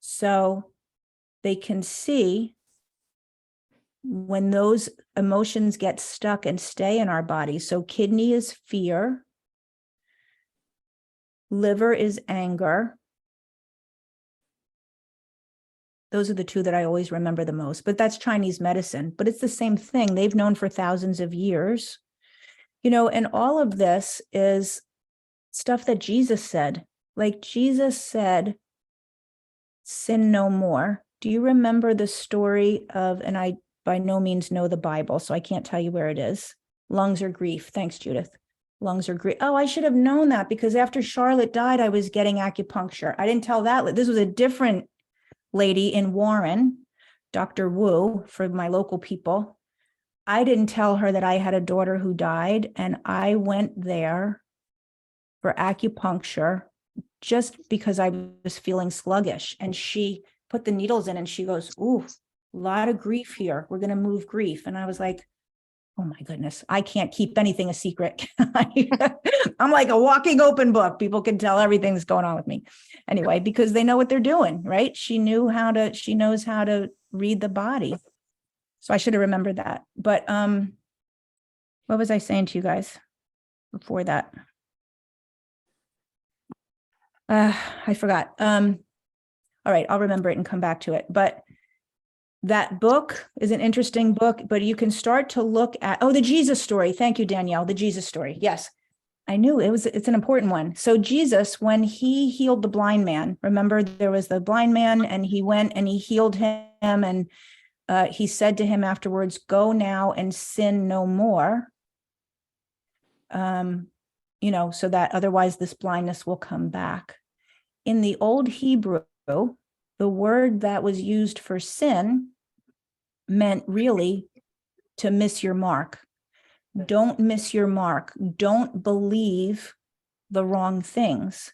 So they can see when those emotions get stuck and stay in our body. So kidney is fear, liver is anger, Those are the two that I always remember the most, but that's Chinese medicine, but it's the same thing. They've known for thousands of years, and all of this is stuff that Jesus said. Like Jesus said, sin no more. Do you remember the story of, and I by no means know the Bible, so I can't tell you where it is. Lungs or grief. Thanks, Judith. Lungs or grief. Oh, I should have known that because after Charlotte died, I was getting acupuncture. I didn't tell that. This was a different lady in Warren, Dr. Wu, for my local people. I didn't tell her that I had a daughter who died, and I went there for acupuncture just because I was feeling sluggish. And she put the needles in and she goes, ooh, a lot of grief here. We're going to move grief. And I was like, oh my goodness, I can't keep anything a secret. I'm like a walking open book. People can tell everything that's going on with me. Anyway, because they know what they're doing, right? She knows how to read the body. So I should have remembered that. But what was I saying to you guys before that? I forgot. All right, I'll remember it and come back to it. But that book is an interesting book, but you can start to look at, the Jesus story. Thank you, Danielle, the Jesus story. Yes, I knew it's an important one. So Jesus, when he healed the blind man, remember there was the blind man and he went and he healed him and he said to him afterwards, go now and sin no more. So that otherwise this blindness will come back. In the old Hebrew, the word that was used for sin meant really to miss your mark. Don't miss your mark. Don't believe the wrong things.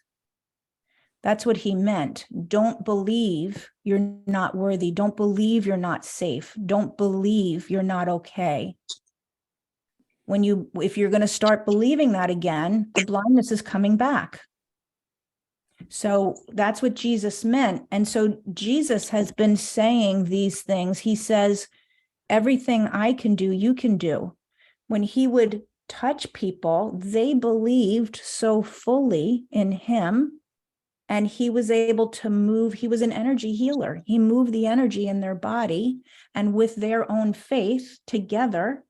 That's what he meant. Don't believe you're not worthy. Don't believe you're not safe. Don't believe you're not okay. If you're going to start believing that again, the blindness is coming back. So that's what Jesus meant. And so Jesus has been saying these things. He says, everything I can do, you can do. When he would touch people, they believed so fully in him, and he was able to move. He was an energy healer. He moved the energy in their body, and with their own faith together,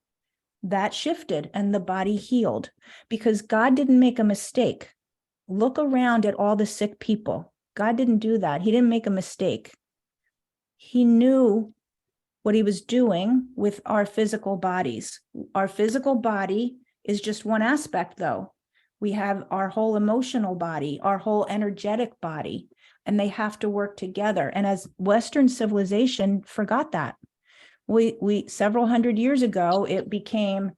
that shifted and the body healed because God didn't make a mistake. Look around at all the sick people. God didn't do that. He didn't make a mistake. He knew what he was doing with our physical bodies. Our physical body is just one aspect, though. We have our whole emotional body, our whole energetic body, and they have to work together. And as Western civilization forgot that. We several hundred years ago, it became,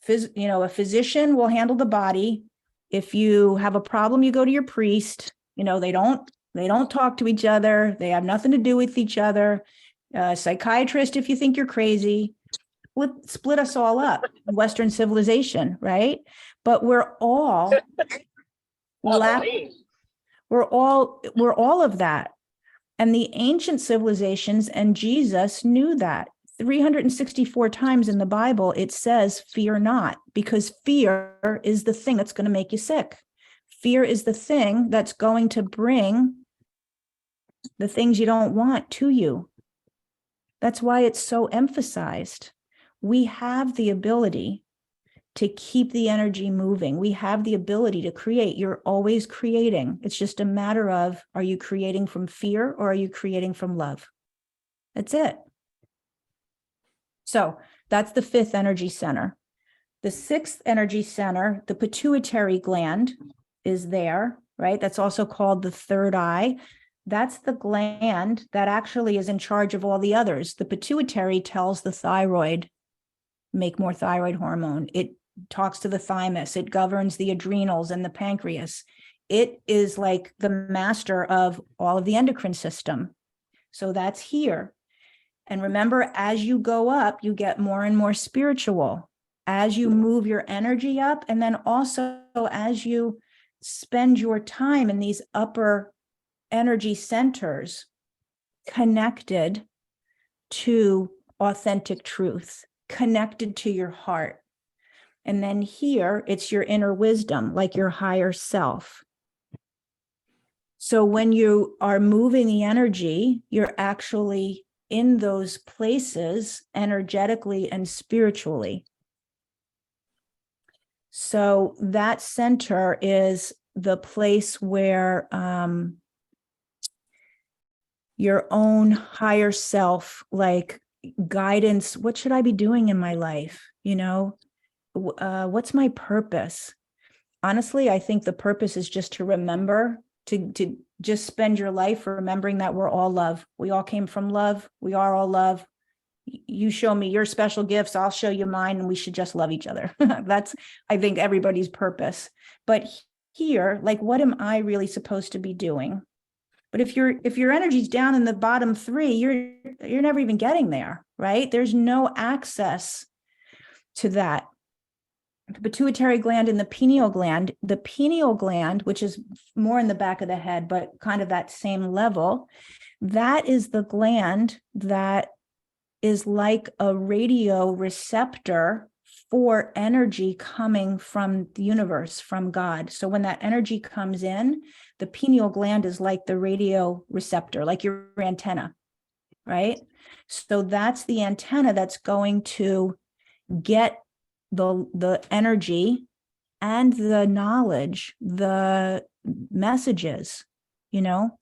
a physician will handle the body. If you have a problem, you go to your priest. They don't talk to each other. They have nothing to do with each other. Psychiatrist, if you think you're crazy, split us all up in Western civilization, right? But we're all we're all of that. And the ancient civilizations and Jesus knew that. 364 times in the Bible, it says, fear not, because fear is the thing that's going to make you sick. Fear is the thing that's going to bring the things you don't want to you. That's why it's so emphasized. We have the ability to keep the energy moving. We have the ability to create. You're always creating. It's just a matter of, are you creating from fear or are you creating from love? That's it. So that's the fifth energy center. The sixth energy center, the pituitary gland, is there, right? That's also called the third eye. That's the gland that actually is in charge of all the others. The pituitary tells the thyroid, make more thyroid hormone. It talks to the thymus. It governs the adrenals and the pancreas. It is like the master of all of the endocrine system. So that's here. And remember, as you go up, you get more and more spiritual as you move your energy up. And then also as you spend your time in these upper energy centers connected to authentic truth, connected to your heart. And then here, it's your inner wisdom, like your higher self. So when you are moving the energy, you're actually in those places energetically and spiritually. So that center is the place where your own higher self, like guidance, what should I be doing in my life? You know, what's my purpose? Honestly, I think the purpose is just to remember, to just spend your life remembering that we're all love. We all came from love. We are all love. You show me your special gifts, I'll show you mine, and we should just love each other. That's, I think, everybody's purpose. But here, like, what am I really supposed to be doing? But if your energy's down in the bottom three, you're never even getting there, right? There's no access to that. The pituitary gland and the pineal gland, which is more in the back of the head, but kind of that same level, that is the gland that is like a radio receptor for energy coming from the universe, from God. So when that energy comes in, the pineal gland is like the radio receptor, like your antenna, right? So that's the antenna that's going to get the energy and the knowledge, the messages, you know?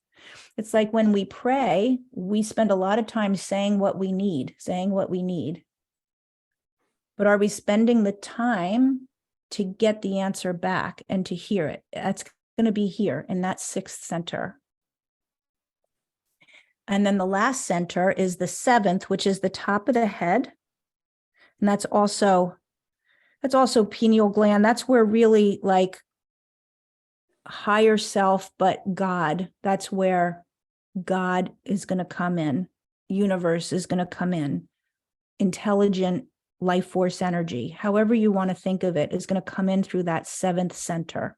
It's like when we pray, we spend a lot of time saying what we need. But are we spending the time to get the answer back and to hear it? That's going to be here in that sixth center. And then the last center is the seventh, which is the top of the head. And that's also pineal gland. That's where really like higher self, but God, that's where God is going to come in. Universe is going to come in. Intelligent life force energy, however you want to think of it, is going to come in through that seventh center,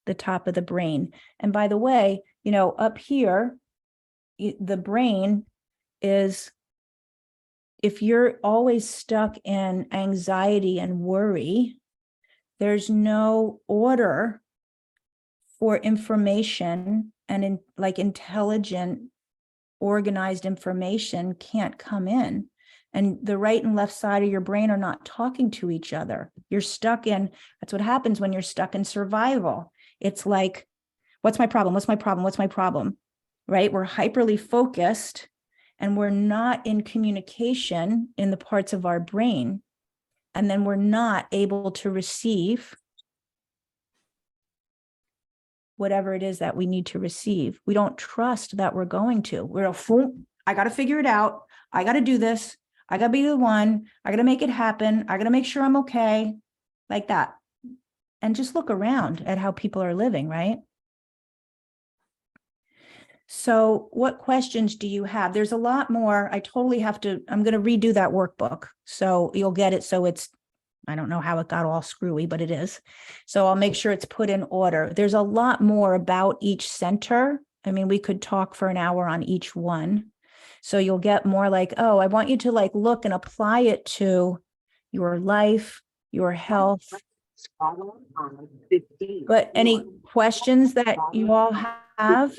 the top of the brain. And by the way, you know, up here, the brain is, if you're always stuck in anxiety and worry, there's no order for information, and like intelligent, organized information can't come in. And the right and left side of your brain are not talking to each other. You're stuck in, that's what happens when you're stuck in survival. It's like, what's my problem? What's my problem? What's my problem? Right? We're hyperly focused and we're not in communication in the parts of our brain. And then we're not able to receive whatever it is that we need to receive. We don't trust that we're going to. We're a fool. I got to figure it out. I got to do this. I got to be the one. I got to make it happen. I got to make sure I'm okay. Like that. And just look around at how people are living, right? So what questions do you have? There's a lot more. I'm going to redo that workbook. So you'll get it. So it's, I don't know how it got all screwy, but it is. So I'll make sure it's put in order. There's a lot more about each center. I mean, we could talk for an hour on each one. So you'll get more like, oh, I want you to like look and apply it to your life, your health. But any questions that you all have?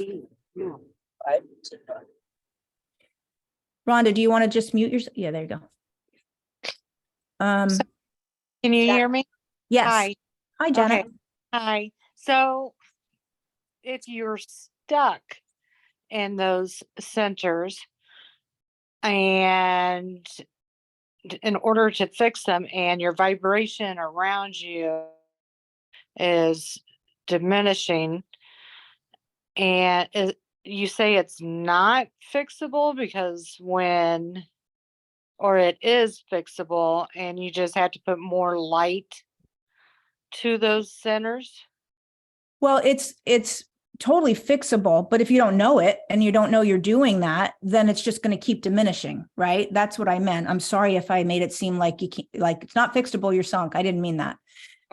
Rhonda, do you want to just mute yourself? Yeah, there you go. Can you hear me? Yes. Hi. Hi, Janet. Okay. Hi. So if you're stuck in those centers and in order to fix them and your vibration around you is diminishing and you say it's not fixable because or it is fixable and you just have to put more light to those centers? Well, it's totally fixable, but if you don't know it and you don't know you're doing that, then it's just going to keep diminishing, right? That's what I meant. I'm sorry if I made it seem like you can't, like it's not fixable, you're sunk. I didn't mean that.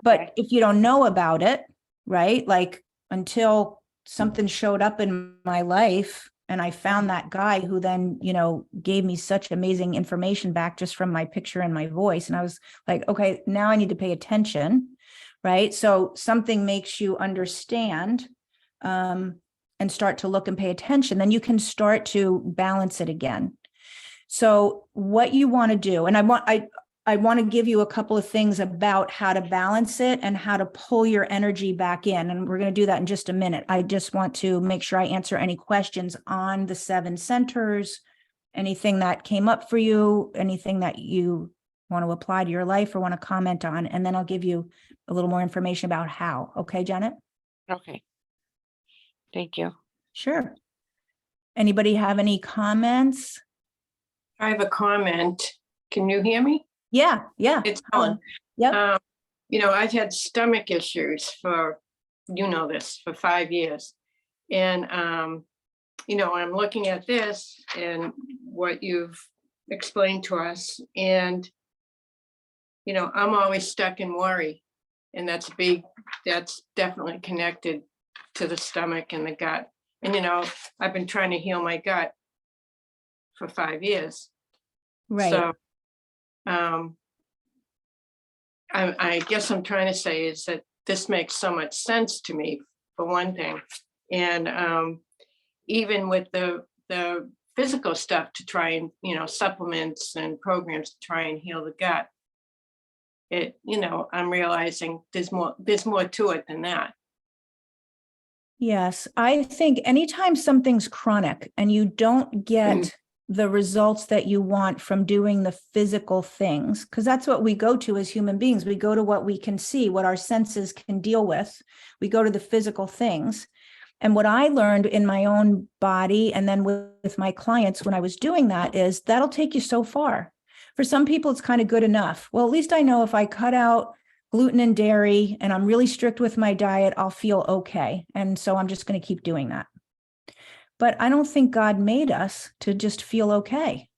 But Okay. if you don't know about it, right? Like until something showed up in my life and I found that guy who then, you know, gave me such amazing information back just from my picture and my voice. And I was like, okay, now I need to pay attention, right? So something makes you understand and start to look and pay attention, then you can start to balance it again. So what you want to do, and I want to give you a couple of things about how to balance it and how to pull your energy back in. And we're going to do that in just a minute. I just want to make sure I answer any questions on the 7 centers, anything that came up for you, anything that you want to apply to your life or want to comment on. And then I'll give you a little more information about how. Okay, Janet? Okay. Thank you. Sure. Anybody have any comments? I have a comment. Can you hear me? Yeah. It's Helen. Yep. I've had stomach issues for 5 years. And, I'm looking at this and what you've explained to us. And, I'm always stuck in worry. And that's definitely connected to the stomach and the gut. And, I've been trying to heal my gut for 5 years. Right. So, I guess I'm trying to say is that this makes so much sense to me, for one thing. And even with the physical stuff to try and, supplements and programs to try and heal the gut, I'm realizing there's more to it than that. Yes, I think anytime something's chronic and you don't get the results that you want from doing the physical things, because that's what we go to as human beings. We go to what we can see, what our senses can deal with. We go to the physical things. And what I learned in my own body and then with my clients when I was doing that is that'll take you so far. For some people, it's kind of good enough. Well, at least I know if I cut out gluten and dairy and I'm really strict with my diet, I'll feel okay. And so I'm just going to keep doing that. But I don't think God made us to just feel okay.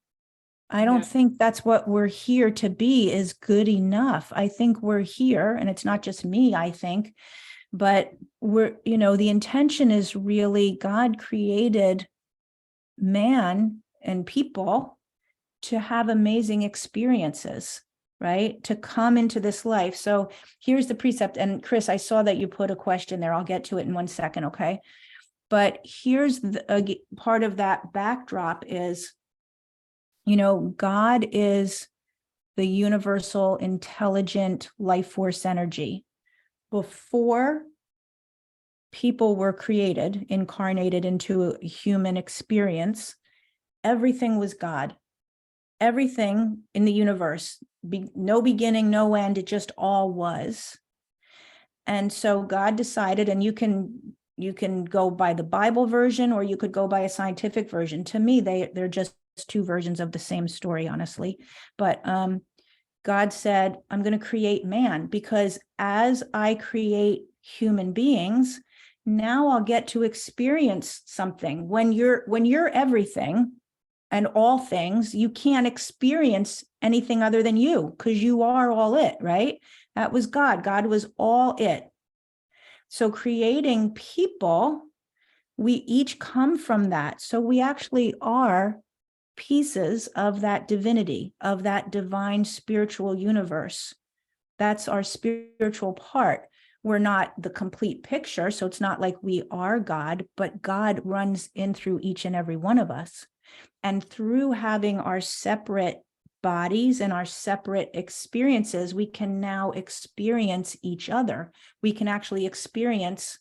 I don't think that's what we're here to be, is good enough. I think we're here, and it's not just me, I think, but the intention is really God created man and people to have amazing experiences, right? To come into this life. So here's the precept. And Chris, I saw that you put a question there. I'll get to it in 1 second. Okay. But here's the part of that backdrop is, God is the universal, intelligent life force energy. Before people were created, incarnated into a human experience, everything was God. Everything in the universe, no beginning, no end, it just all was. And so God decided, and you can go by the Bible version or you could go by a scientific version. To me, they're just 2 versions of the same story, honestly. But God said, I'm going to create man, because as I create human beings, now I'll get to experience something. When you're everything and all things, you can't experience anything other than you, because you are all it, right? That was God. God was all it. So creating people, we each come from that. So we actually are pieces of that divinity, of that divine spiritual universe. That's our spiritual part. We're not the complete picture. So it's not like we are God, but God runs in through each and every one of us. And through having our separate bodies and our separate experiences, we can now experience each other. We can actually experience,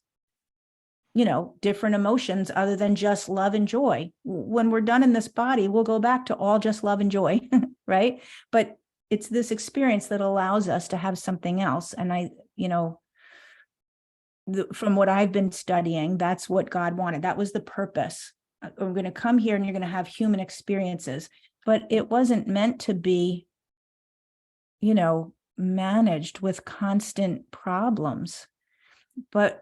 different emotions other than just love and joy. When we're done in this body, we'll go back to all just love and joy, right? But it's this experience that allows us to have something else. And from what I've been studying, that's what God wanted. That was the purpose. We're going to come here and you're going to have human experiences, but it wasn't meant to be, managed with constant problems. But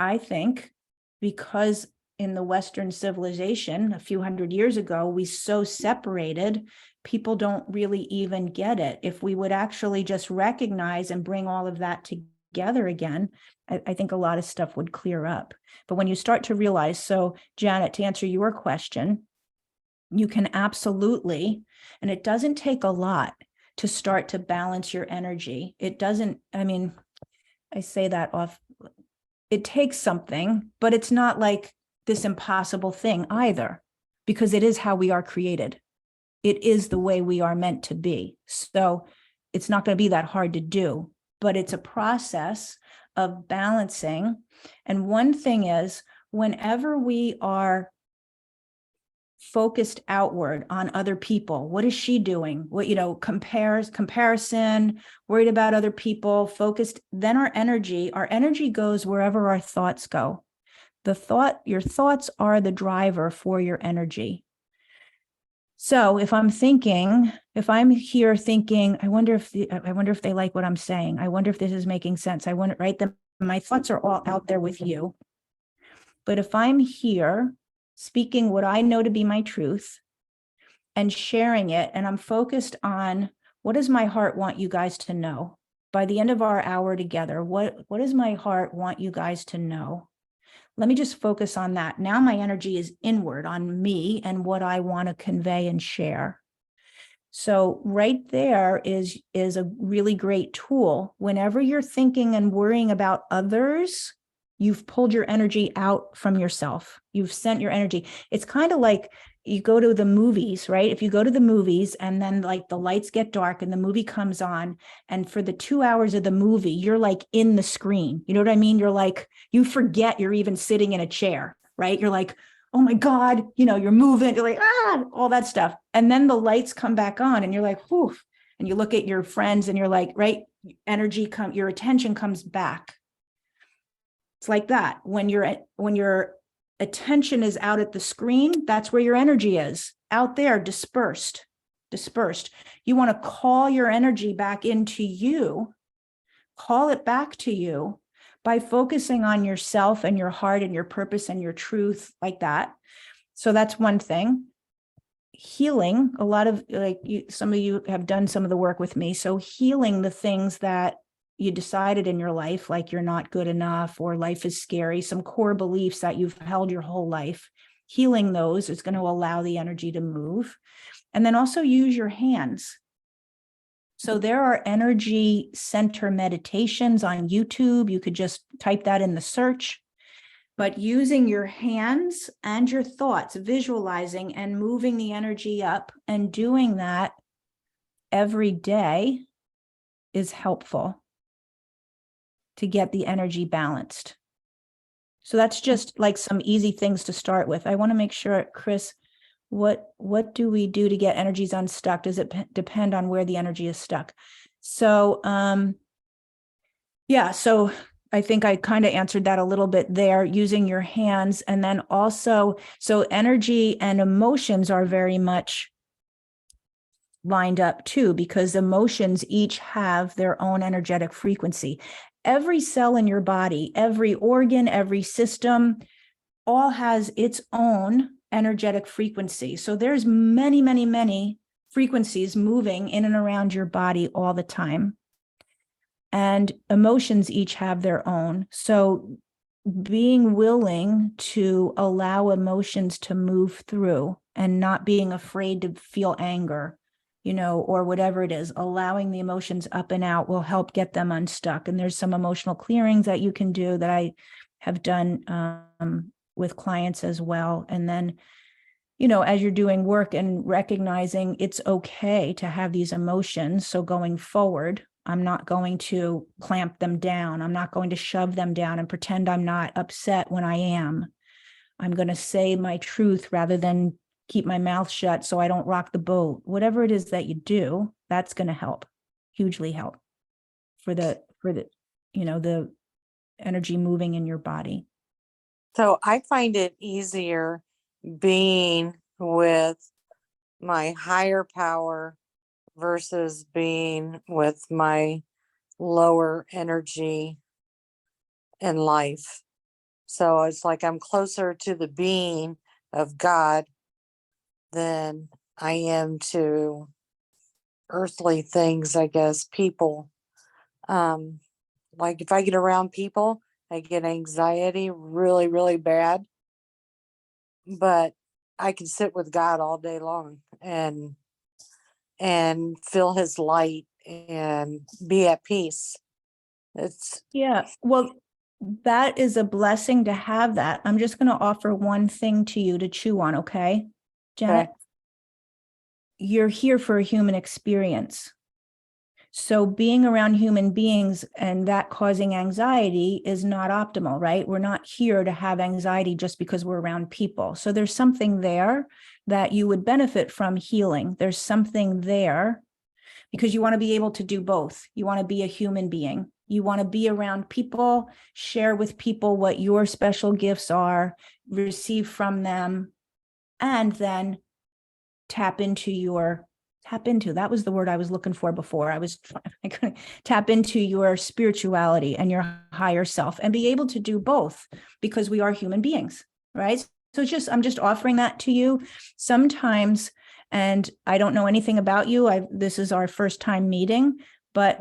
I think because in the Western civilization, a few hundred years ago, we so separated, people don't really even get it. If we would actually just recognize and bring all of that together again, I think a lot of stuff would clear up. But when you start to realize, so Janet, to answer your question, you can absolutely, and it doesn't take a lot to start to balance your energy. It doesn't, I say that it takes something, but it's not like this impossible thing either, because it is how we are created. It is the way we are meant to be. So it's not going to be that hard to do, but it's a process of balancing. And one thing is, whenever we are focused outward on other people, what is she doing? What, comparison, worried about other people, focused, then our energy goes wherever our thoughts go. Your thoughts are the driver for your energy. So if I'm here thinking, I wonder if they like what I'm saying. I wonder if this is making sense. I wonder, right? My thoughts are all out there with you. But if I'm here speaking what I know to be my truth and sharing it, and I'm focused on what does my heart want you guys to know? By the end of our hour together, what does my heart want you guys to know? Let me just focus on that. Now my energy is inward on me and what I want to convey and share. So right there is a really great tool. Whenever you're thinking and worrying about others, you've pulled your energy out from yourself. You've sent your energy. It's kind of like you go to the movies, right? If you go to the movies and then like the lights get dark and the movie comes on, and for the 2 hours of the movie, you're like in the screen. You know what I mean? You're like, you forget you're even sitting in a chair, right? You're like, oh my God, you're moving, you're like, all that stuff. And then the lights come back on and you're like, whew. And you look at your friends and you're like, right, your attention comes back. It's like that. When your attention is out at the screen, that's where your energy is, out there, dispersed. You want to call your energy back into you, call it back to you by focusing on yourself and your heart and your purpose and your truth, like that. So that's one thing. Healing, a lot of some of you have done some of the work with me. So healing the things that you decided in your life, like you're not good enough or life is scary, some core beliefs that you've held your whole life, healing those is going to allow the energy to move. And then also use your hands. So there are energy center meditations on YouTube. You could just type that in the search. But using your hands and your thoughts, visualizing and moving the energy up and doing that every day is helpful to get the energy balanced. So that's just like some easy things to start with. I want to make sure, Chris, what do we do to get energies unstuck? Does it depend on where the energy is stuck? So, yeah, so I think I kind of answered that a little bit there, using your hands. And then also, so energy and emotions are very much lined up too, because emotions each have their own energetic frequency. Every cell in your body, every organ, every system, all has its own energetic frequency. So there's many, many, many frequencies moving in and around your body all the time. And emotions each have their own. So being willing to allow emotions to move through and not being afraid to feel anger, or whatever it is, allowing the emotions up and out will help get them unstuck. And there's some emotional clearings that you can do that I have done with clients as well. And then, as you're doing work and recognizing it's okay to have these emotions. So going forward, I'm not going to clamp them down. I'm not going to shove them down and pretend I'm not upset when I am. I'm going to say my truth rather than keep my mouth shut so I don't rock the boat. Whatever it is that you do, that's going to help, hugely help for the the energy moving in your body. So I find it easier being with my higher power versus being with my lower energy in life. So it's like I'm closer to the being of God than I am to earthly things, I guess, people. Like if I get around people, I get anxiety really, really bad. But I can sit with God all day long and feel his light and be at peace. It's Yeah. Well, that is a blessing to have that. I'm just going to offer one thing to you to chew on, okay? Janet, you're here for a human experience. So being around human beings and that causing anxiety is not optimal, right? We're not here to have anxiety just because we're around people. So there's something there that you would benefit from healing. There's something there because you want to be able to do both. You want to be a human being. You want to be around people, share with people what your special gifts are, receive from them, and then tap into, that was the word I was looking for before. I couldn't tap into your spirituality and your higher self and be able to do both because we are human beings, right? So I'm just offering that to you. Sometimes, and I don't know anything about you. This is our first time meeting, but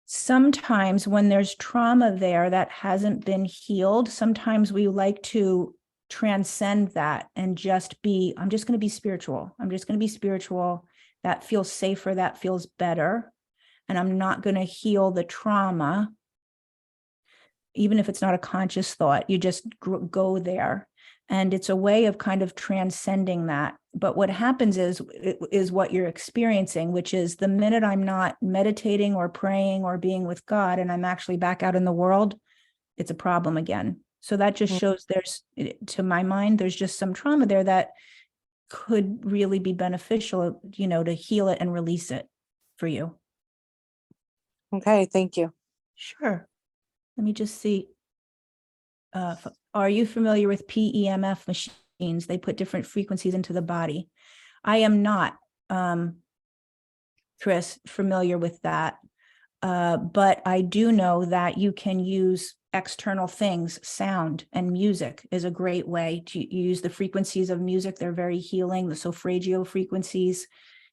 sometimes when there's trauma there that hasn't been healed, sometimes we like to transcend that and I'm just going to be spiritual. I'm just going to be spiritual. That feels safer. That feels better. And I'm not going to heal the trauma. Even if it's not a conscious thought, you just go there. And it's a way of kind of transcending that. But what happens is what you're experiencing, which is the minute I'm not meditating or praying or being with God, and I'm actually back out in the world, it's a problem again. So that just shows to my mind, there's just some trauma there that could really be beneficial, to heal it and release it for you. Okay, thank you. Sure. Let me just see. Are you familiar with PEMF machines? They put different frequencies into the body. I am not, Chris, familiar with that. But I do know that you can use external things. Sound and music is a great way to use the frequencies of music. They're very healing. The solfeggio frequencies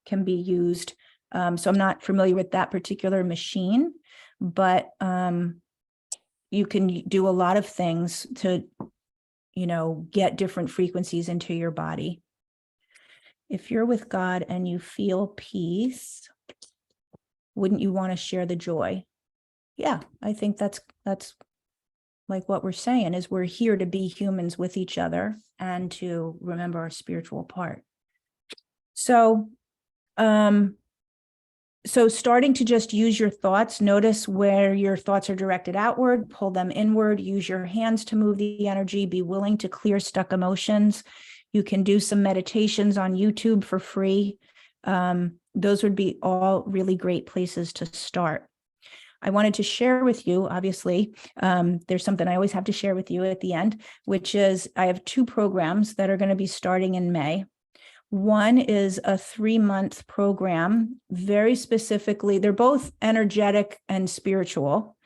can be used. So I'm not familiar with that particular machine, but you can do a lot of things to, get different frequencies into your body. If you're with God and you feel peace, wouldn't you want to share the joy? Yeah, I think that's like what we're saying is we're here to be humans with each other and to remember our spiritual part. So, starting to just use your thoughts, notice where your thoughts are directed outward, pull them inward, use your hands to move the energy, be willing to clear stuck emotions. You can do some meditations on YouTube for free. Those would be all really great places to start. I wanted to share with you, obviously, there's something I always have to share with you at the end, which is I have 2 programs that are going to be starting in May. One is a 3-month program, very specifically, they're both energetic and spiritual.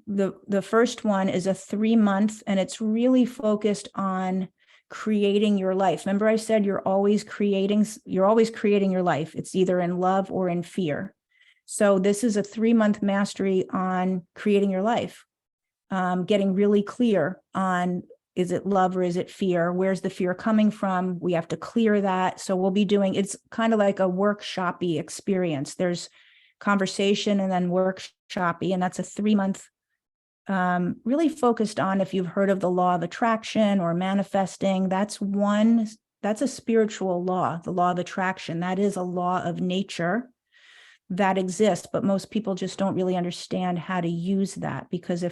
The first one is a 3-month, and it's really focused on creating your life. Remember I said you're always creating your life. It's either in love or in fear. So this is a 3-month mastery on creating your life, getting really clear on, is it love or is it fear? Where's the fear coming from? We have to clear that. So we'll be doing, it's kind of like a workshop-y experience. There's conversation and then workshop-y, and that's a 3-month, really focused on, if you've heard of the law of attraction or manifesting, that's a spiritual law, the law of attraction. That is a law of nature that exists, but most people just don't really understand how to use that, because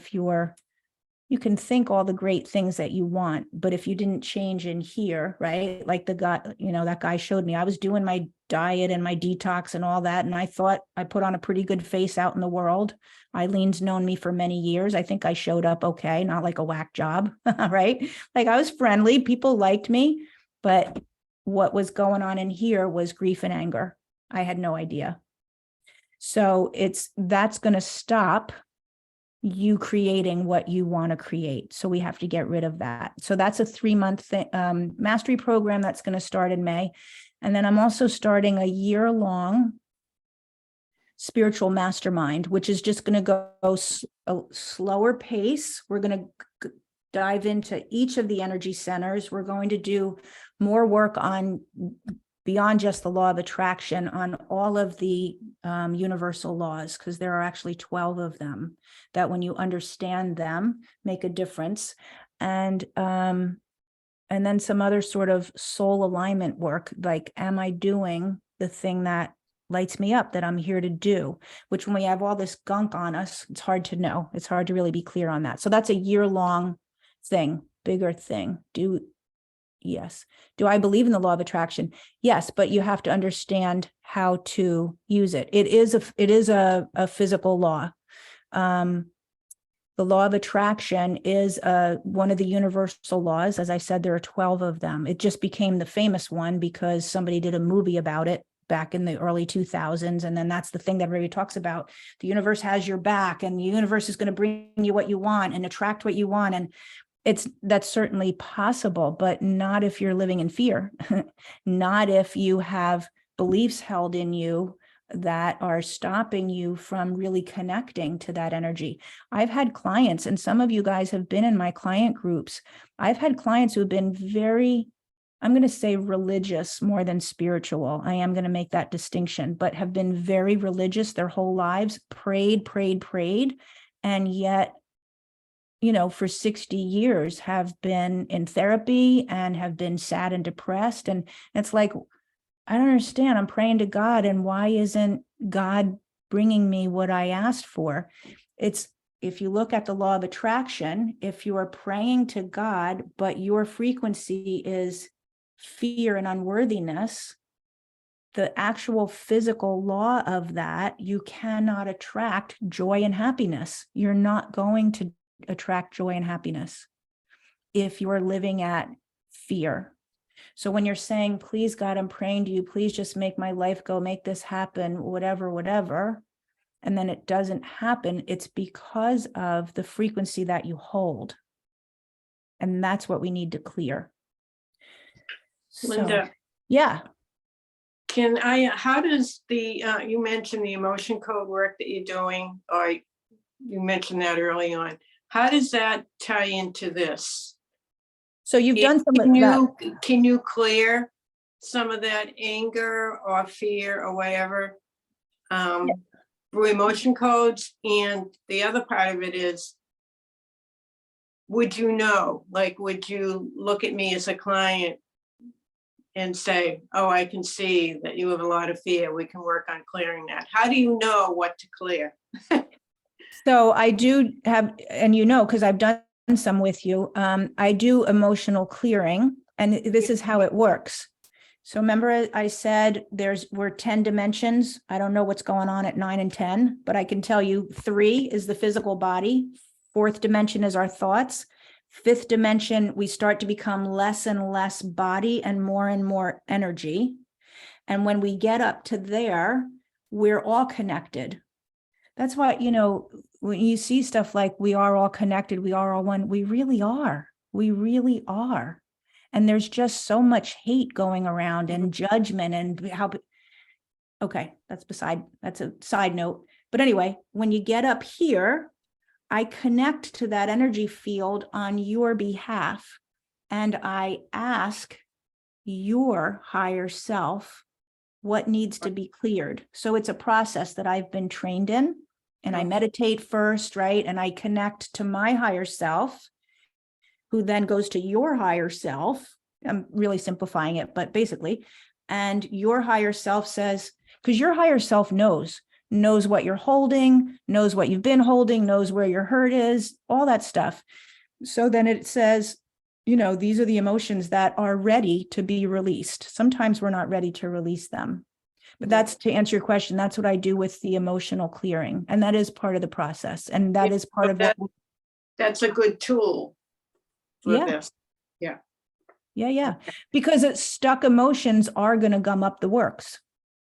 you can think all the great things that you want, but if you didn't change in here, right? Like that guy showed me, I was doing my diet and my detox and all that, and I thought I put on a pretty good face out in the world. Eileen's known me for many years. I think I showed up okay, not like a whack job, right? Like I was friendly, people liked me, but what was going on in here was grief and anger. I had no idea. So that's going to stop you creating what you want to create. So we have to get rid of that. So that's a 3-month mastery program that's going to start in May. And then I'm also starting a year-long spiritual mastermind, which is just going to go a slower pace. We're going to dive into each of the energy centers. We're going to do more work on beyond just the law of attraction on all of the universal laws, because there are actually 12 of them that when you understand them, make a difference. And then some other sort of soul alignment work, like, am I doing the thing that lights me up, that I'm here to do? Which when we have all this gunk on us, it's hard to know. It's hard to really be clear on that. So that's a year-long thing, bigger thing. Yes. Do I believe in the law of attraction? Yes, but you have to understand how to use it. It is a physical law. The law of attraction is one of the universal laws. As I said, there are 12 of them. It just became the famous one because somebody did a movie about it back in the early 2000s. And then that's the thing that everybody talks about. The universe has your back, and the universe is going to bring you what you want and attract what you want. And that's certainly possible, but not if you're living in fear, not if you have beliefs held in you that are stopping you from really connecting to that energy. I've had clients, and some of you guys have been in my client groups. I've had clients who have been very, I'm going to say religious more than spiritual. I am going to make that distinction, but have been very religious their whole lives, prayed, and yet, for 60 years have been in therapy and have been sad and depressed. And it's like, I don't understand. I'm praying to God, and why isn't God bringing me what I asked for? If you look at the law of attraction, if you are praying to God, but your frequency is fear and unworthiness, the actual physical law of that, you cannot attract joy and happiness. You're not going to attract joy and happiness if you're living at fear. So when you're saying, please God, I'm praying to you, please just make my life go, make this happen, whatever, and then it doesn't happen, it's because of the frequency that you hold. And that's what we need to clear. Linda. Yeah. How does you mentioned the emotion code work that you're doing, or you mentioned that early on. How does that tie into this? So you've done some of that. Can you clear some of that anger or fear or whatever through emotion codes? And the other part of it is, would you look at me as a client and say, oh, I can see that you have a lot of fear. We can work on clearing that. How do you know what to clear? So I do have, and because I've done some with you, I do emotional clearing, and this is how it works. So remember I said we're 10 dimensions. I don't know what's going on at 9 and 10, but I can tell you 3 is the physical body. 4th dimension is our thoughts. 5th dimension, we start to become less and less body and more energy. And when we get up to there, we're all connected. That's why, when you see stuff like we are all connected, we are all one, we really are. We really are. And there's just so much hate going around and judgment and that's a side note. But anyway, when you get up here, I connect to that energy field on your behalf, and I ask your higher self what needs to be cleared. So it's a process that I've been trained in, and I meditate first, right? And I connect to my higher self, who then goes to your higher self. I'm really simplifying it, but basically, and your higher self says, because your higher self knows what you're holding, knows what you've been holding, knows where your hurt is, all that stuff. So then it says, these are the emotions that are ready to be released. Sometimes we're not ready to release them. But that's, to answer your question, that's what I do with the emotional clearing. And that is part of the process. And that is part of that. That's a good tool for this. Yeah. Because stuck emotions are going to gum up the works.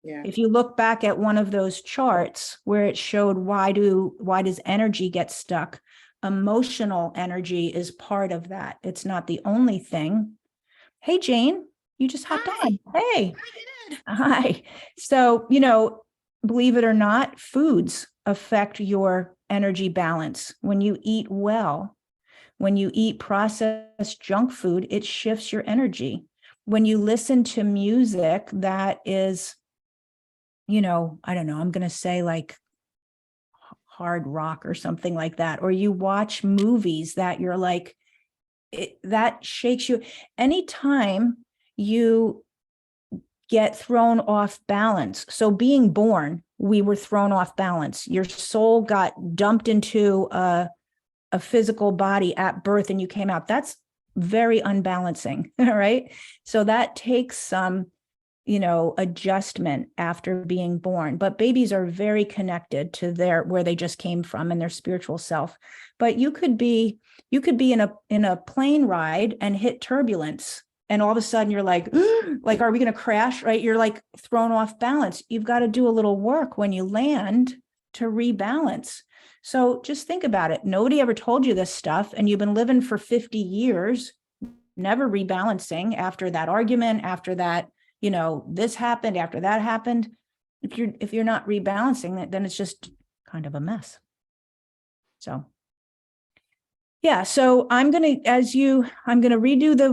Yeah. If you look back at one of those charts where it showed why does energy get stuck, emotional energy is part of that. It's not the only thing. Hey, Jane, you just hopped on. Hey. Hi. So, believe it or not, foods affect your energy balance. When you eat well, when you eat processed junk food, it shifts your energy. when you listen to music that is, I don't know, I'm going to say like hard rock or something like that, or you watch movies that you're like, that shakes you. Anytime you get thrown off balance. So being born, we were thrown off balance. Your soul got dumped into a physical body at birth and you came out. That's very unbalancing, right? So that takes some, adjustment after being born. But babies are very connected to where they just came from and their spiritual self. But you could be in a plane ride and hit turbulence. And all of a sudden you're like, like, are we going to crash? Right? You're like thrown off balance. You've got to do a little work when you land to rebalance. So just think about it. Nobody ever told you this stuff, and you've been living for 50 years, never rebalancing after that argument, after that, this happened, after that happened. If you're not rebalancing, then it's just kind of a mess. So yeah, so I'm going to redo the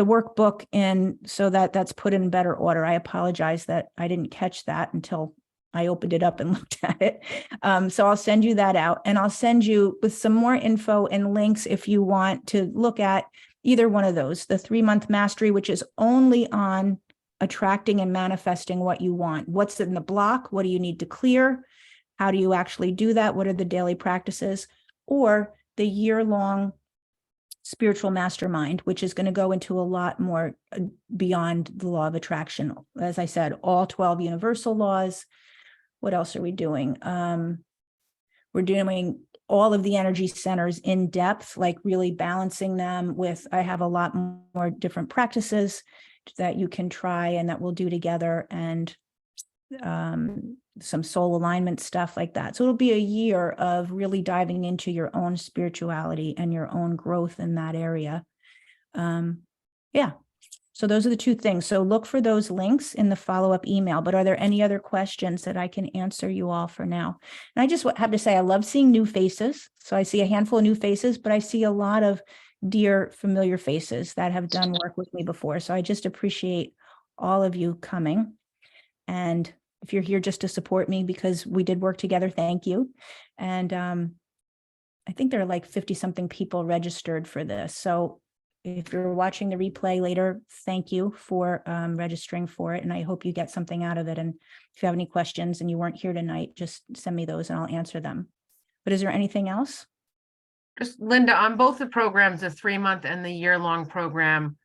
workbook, and so that's put in better order. I apologize that I didn't catch that until I opened it up and looked at it. So I'll send you that out, and I'll send you with some more info and links if you want to look at either one of those, the 3-month mastery, which is only on attracting and manifesting what you want. What's in the block? What do you need to clear? How do you actually do that? What are the daily practices? Or the year-long spiritual mastermind, which is going to go into a lot more beyond the law of attraction. As I said, all 12 universal laws. What else are we doing? We're doing all of the energy centers in depth, like really balancing them with, I have a lot more different practices that you can try and that we'll do together, and some soul alignment stuff like that. So it'll be a year of really diving into your own spirituality and your own growth in that area. Yeah. So those are the two things. So look for those links in the follow-up email. But are there any other questions that I can answer you all for now? And I just have to say, I love seeing new faces. So I see a handful of new faces, but I see a lot of dear familiar faces that have done work with me before. So I just appreciate all of you coming. And if you're here just to support me because we did work together, thank you. And I think there are like 50 something people registered for this. So if you're watching the replay later, thank you for registering for it. And I hope you get something out of it. And if you have any questions and you weren't here tonight, just send me those and I'll answer them. But is there anything else? Just Linda, on both the programs, the 3-month and the year-long program,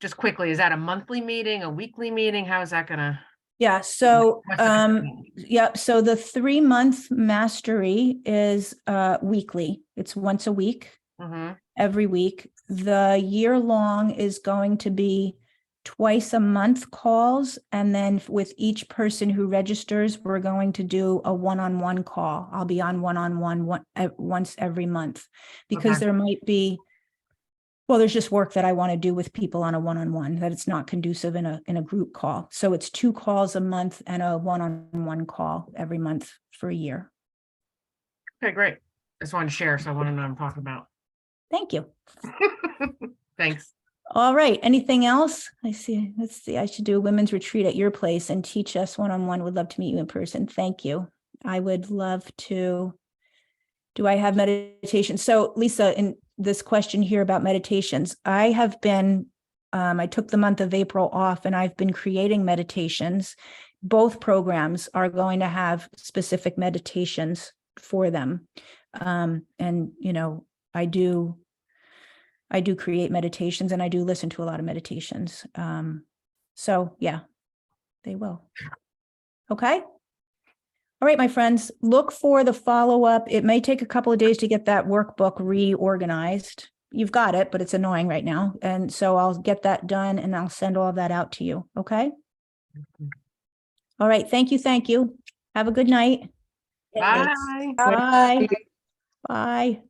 just quickly, is that a monthly meeting, a weekly meeting? How is that gonna? Yeah. So, what's the difference? yeah. So the 3-month mastery is weekly. It's once a week, every week. The year-long is going to be twice a month calls. And then with each person who registers, we're going to do a one-on-one call. I'll be on one-on-one once every month, because Okay. there might be, well, there's just work that I want to do with people on a one-on-one that it's not conducive in a group call. So it's 2 calls a month and a one-on-one call every month for a year. Okay, great. Just wanted to share, so I want to know what I'm talking about. Thank you. Thanks. All right. Anything else? I see. Let's see. I should do a women's retreat at your place and teach us one-on-one. Would love to meet you in person. Thank you. I would love to. Do I have meditation? So Lisa, in this question here about meditations, I have been, I took the month of April off and I've been creating meditations. Both programs are going to have specific meditations for them. And, I do create meditations and I do listen to a lot of meditations. So yeah, they will. Okay. All right, my friends, look for the follow-up. It may take a couple of days to get that workbook reorganized. You've got it, but it's annoying right now. And so I'll get that done and I'll send all of that out to you. Okay. All right. Thank you. Thank you. Have a good night. Bye. Bye. Bye.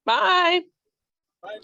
Bye. Bye.